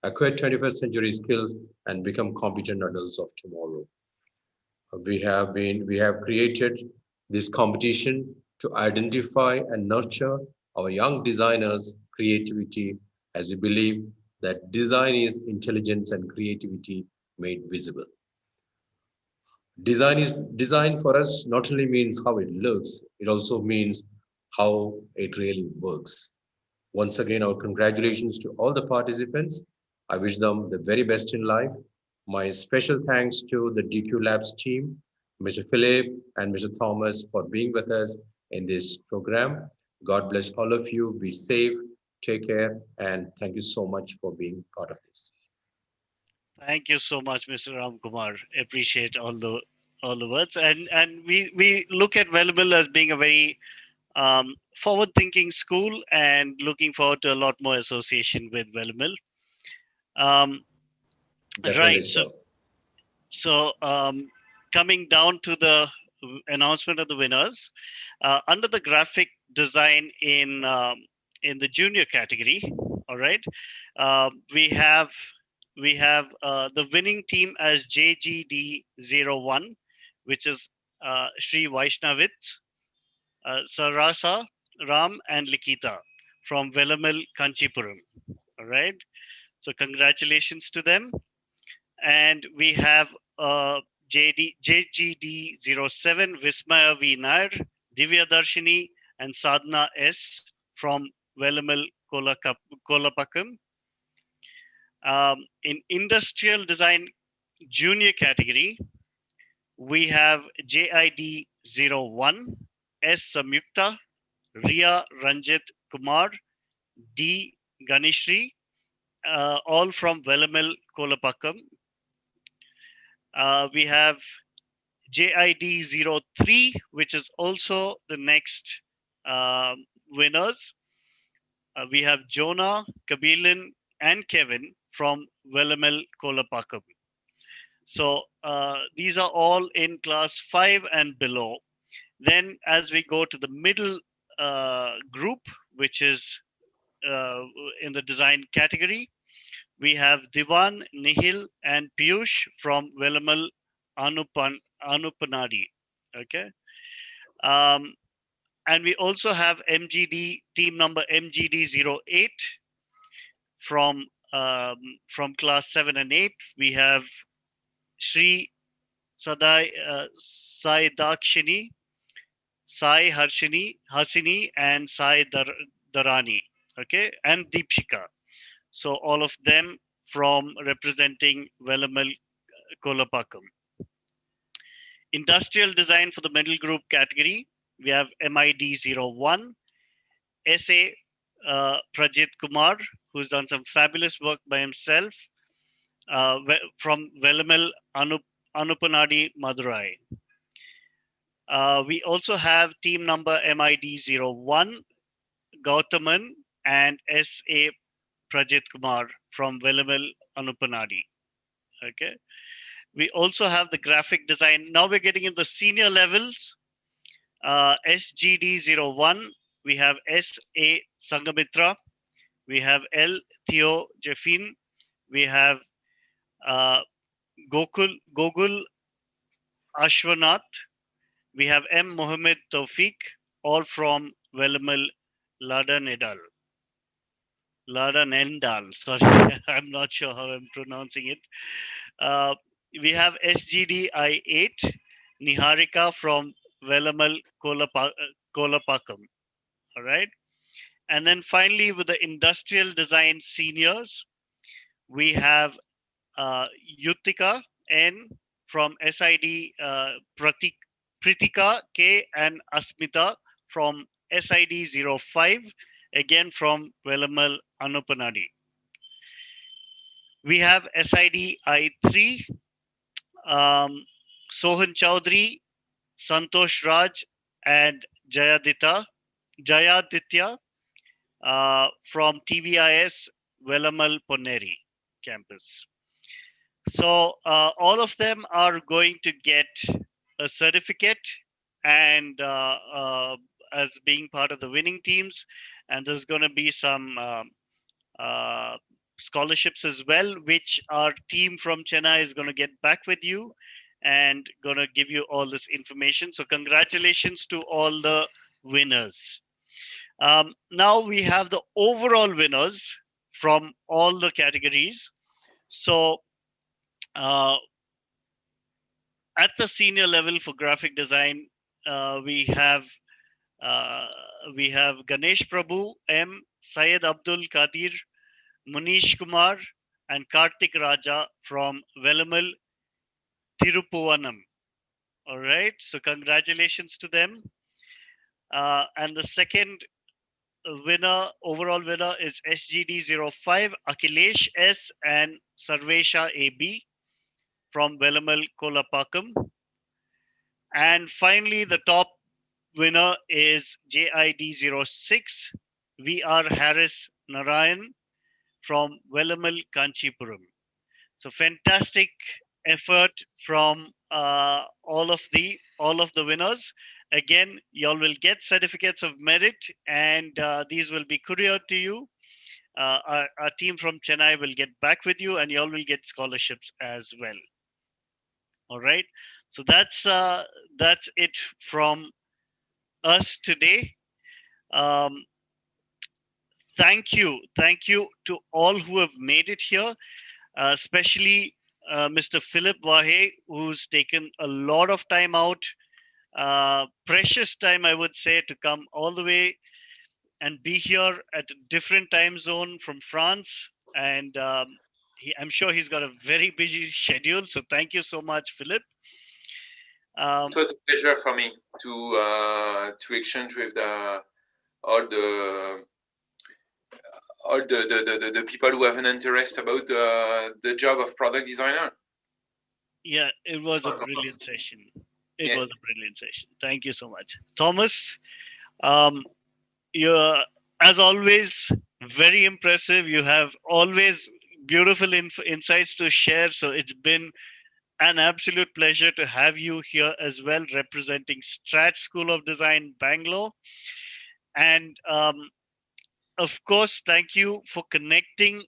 acquire 21st century skills, and become competent adults of tomorrow. We have created this competition to identify and nurture our young designers' creativity, as we believe that design is intelligence and creativity made visible. Design for us not only means how it looks, it also means how it really works. Once again, our congratulations to all the participants. I wish them the very best in life. My special thanks to the DQ Labs team, Mr. Philippe and Mr. Thomas, for being with us in this program. God bless all of you. Be safe, take care, and thank you so much for being part of this. Thank you so much, Mr. Ramkumar. Appreciate all the words, and we look at Velammal as being a very forward-thinking school, and looking forward to a lot more association with Velammal. Right. So coming down to the announcement of the winners, under the graphic design in the junior category, all right, we have the winning team as JGD01, which is Sri Vaishnavit, Sarasa, Ram, and Likita from Velammal, Kanchipuram. All right. So congratulations to them. And we have JGD07, Vismaya V. Nair, Divya Darshini, and Sadhana S. from Velammal, Kolapakam. In industrial design junior category, we have JID01, S. Samyukta, Ria Ranjit Kumar, D. Ganishri, all from Velammal, Kolapakam. We have JID03, which is also the next winners. We have Jonah, Kabilin, and Kevin from Velammal, Kolapakam. So these are all in class 5 and below. Then as we go to the middle group, which is in the design category, We have Divan, Nihil, and Piyush from Velammal Anupanadi. Okay. And we also have MGD, team number MGD08 from class 7 and 8. We have Sri Sadai Sai Dakshini, Sai Hasini, and Sai Darani. Okay, and Deepshika. So all of them from representing Velammal Kolapakam. Industrial design for the middle group category, we have MID01, SA Prajit Kumar, who's done some fabulous work by himself from Velammal Anupanadi, Madurai. We also have team number MID01, Gautaman, and SA Prajit Kumar from Velammal Anupanadi. Okay. We also have the graphic design. Now we're getting into the senior levels. SGD01, we have S.A. Sangamitra, we have L. Theo Jeffin, we have Gokul Ashwanath, we have M. Mohammed Tawfiq, all from Velammal Ladanendal. Sorry, I'm not sure how I'm pronouncing it. We have SGDI8, Niharika from Velammal Kolapakam. All right. And then finally, with the industrial design seniors, we have Yutika N from SID Pritika K and Asmita from SID 05, again from Velammal Anupanadi. We have SID I3, Sohan Chowdhury, Santosh Raj, and Jayaditya from TVIS Velammal Ponneri campus. So all of them are going to get a certificate and as being part of the winning teams, and there's going to be some scholarships as well, which our team from Chennai is going to get back with you and going to give you all this information. So congratulations to all the winners. Now we have the overall winners from all the categories. So at the senior level for graphic design, we have Ganesh Prabhu M, Syed Abdul Qadir, Munish Kumar, and Kartik Raja from Velammal Thirupuvanam. All right, so congratulations to them. And the second overall winner is SGD05, Akhilesh S and Sarvesha AB from Velammal Kolapakam. And finally, the top winner is JID06, VR Harris Narayan from Velammal Kanchipuram. So fantastic effort from all of the winners. Again, y'all will get certificates of merit, and these will be couriered to you. Our team from Chennai will get back with you, and y'all will get scholarships as well. All right. So that's it from us today. Thank you to all who have made it here, especially Mr. Philippe Vahé, who's taken a lot of time out, precious time, I would say, to come all the way and be here at a different time zone from France. And I'm sure he's got a very busy schedule. So thank you so much, Philippe. It was a pleasure for me to exchange with all the people who have an interest about the job of product designer. Yeah, it was a brilliant session. It was a brilliant session. Thank you so much. Thomas, you're, as always, very impressive. You have always beautiful insights to share. So it's been an absolute pleasure to have you here as well, representing Strat School of Design, Bangalore. And of course, thank you for connecting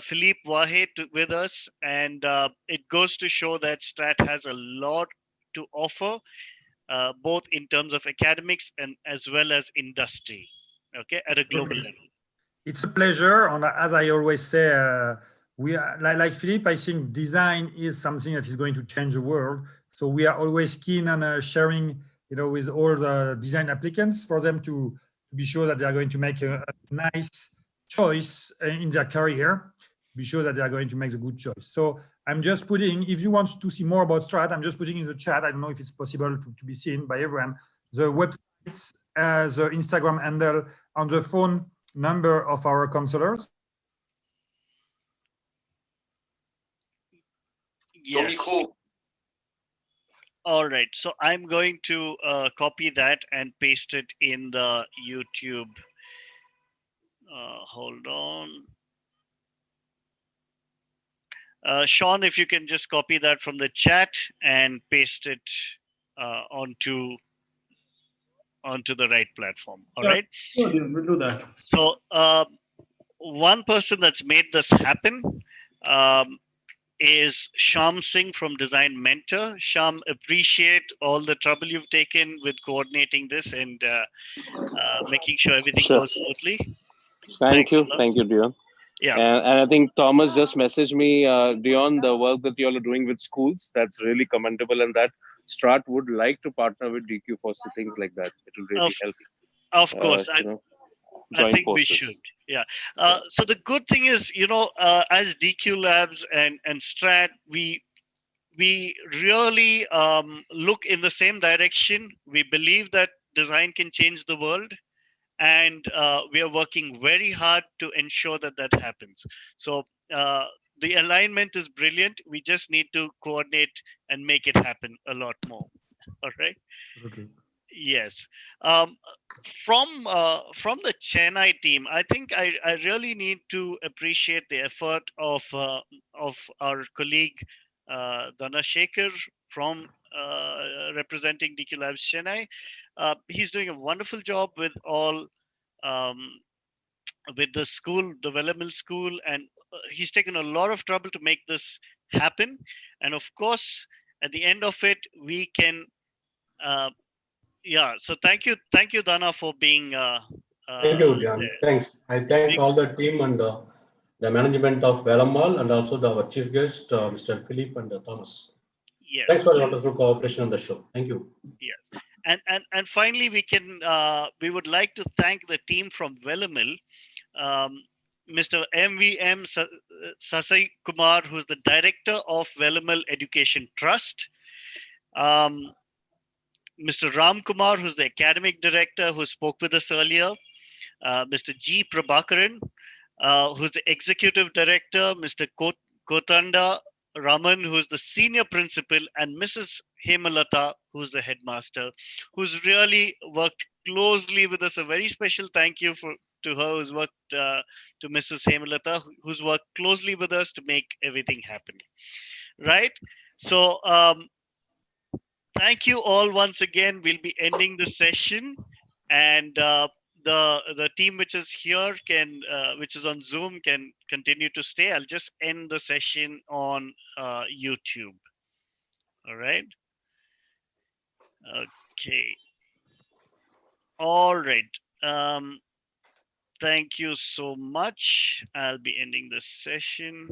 Philippe Vahé with us, and it goes to show that Strat has a lot to offer, both in terms of academics and as well as industry, okay, at a global level. It's a pleasure, and as I always say, we are like Philippe. I think design is something that is going to change the world. So we are always keen on sharing, with all the design applicants for them to be sure that they are going to make a nice choice in their career. Be sure that they are going to make the good choice. So I'm just putting, if you want to see more about Strat, I'm just putting in the chat. I don't know if it's possible to be seen by everyone. The websites, the Instagram handle, on the phone number of our counselors. Ton Yes. micro. All right. So I'm going to copy that and paste it in the YouTube. Hold on. Sean, if you can just copy that from the chat and paste it onto the right platform. All right. Sure, we'll do that. So one person that's made this happen is Sham Singh from Design Mentor. Sham, appreciate all the trouble you've taken with coordinating this and making sure everything Sure. goes smoothly. Thank you, Dion. Yeah. And I think Thomas just messaged me, Dion, the work that you all are doing with schools, that's really commendable, and that Strat would like to partner with DQ for things like that. It will really help. Of course. I think we should. Yeah. So the good thing is, as DQ Labs and Strat, we really look in the same direction. We believe that design can change the world, and we are working very hard to ensure that that happens. So the alignment is brilliant. We just need to coordinate and make it happen a lot more. All right. Okay. Yes. From the Chennai team, I think I really need to appreciate the effort of our colleague Dana Shekhar from representing DQ Labs Chennai. He's doing a wonderful job with all with the school, the Velammal school, and he's taken a lot of trouble to make this happen. And of course, at the end of it, we can. Yeah, so thank you, Dana, for being. Thank you, Dion. Thanks. I thank all the team and the management of Velammal and also our chief guest, Mr. Philippe and Thomas. Yes. Thanks for your wonderful cooperation on the show. Thank you. Yes, and finally, we would like to thank the team from Velammal, Mr. MVM Sasai Kumar, who's the director of Velammal Education Trust. Mr. Ram Kumar, who's the academic director, who spoke with us earlier. Mr. G. Prabhakaran, who's the executive director. Mr. Kotanda Raman, who's the senior principal, and Mrs. Hemalata, who's the headmaster, who's really worked closely with us. A very special thank you to her, who's worked to Mrs. Hemalata, who's worked closely with us to make everything happen. Right? So thank you all once again. We'll be ending the session, and the team which is here which is on Zoom can continue to stay. I'll just end the session on YouTube. All right. Okay. All right. Thank you so much. I'll be ending this session.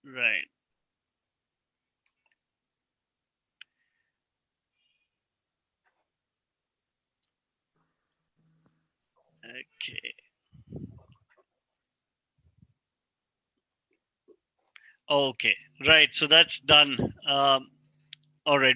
Right. Okay. Okay. Right. So that's done. All right.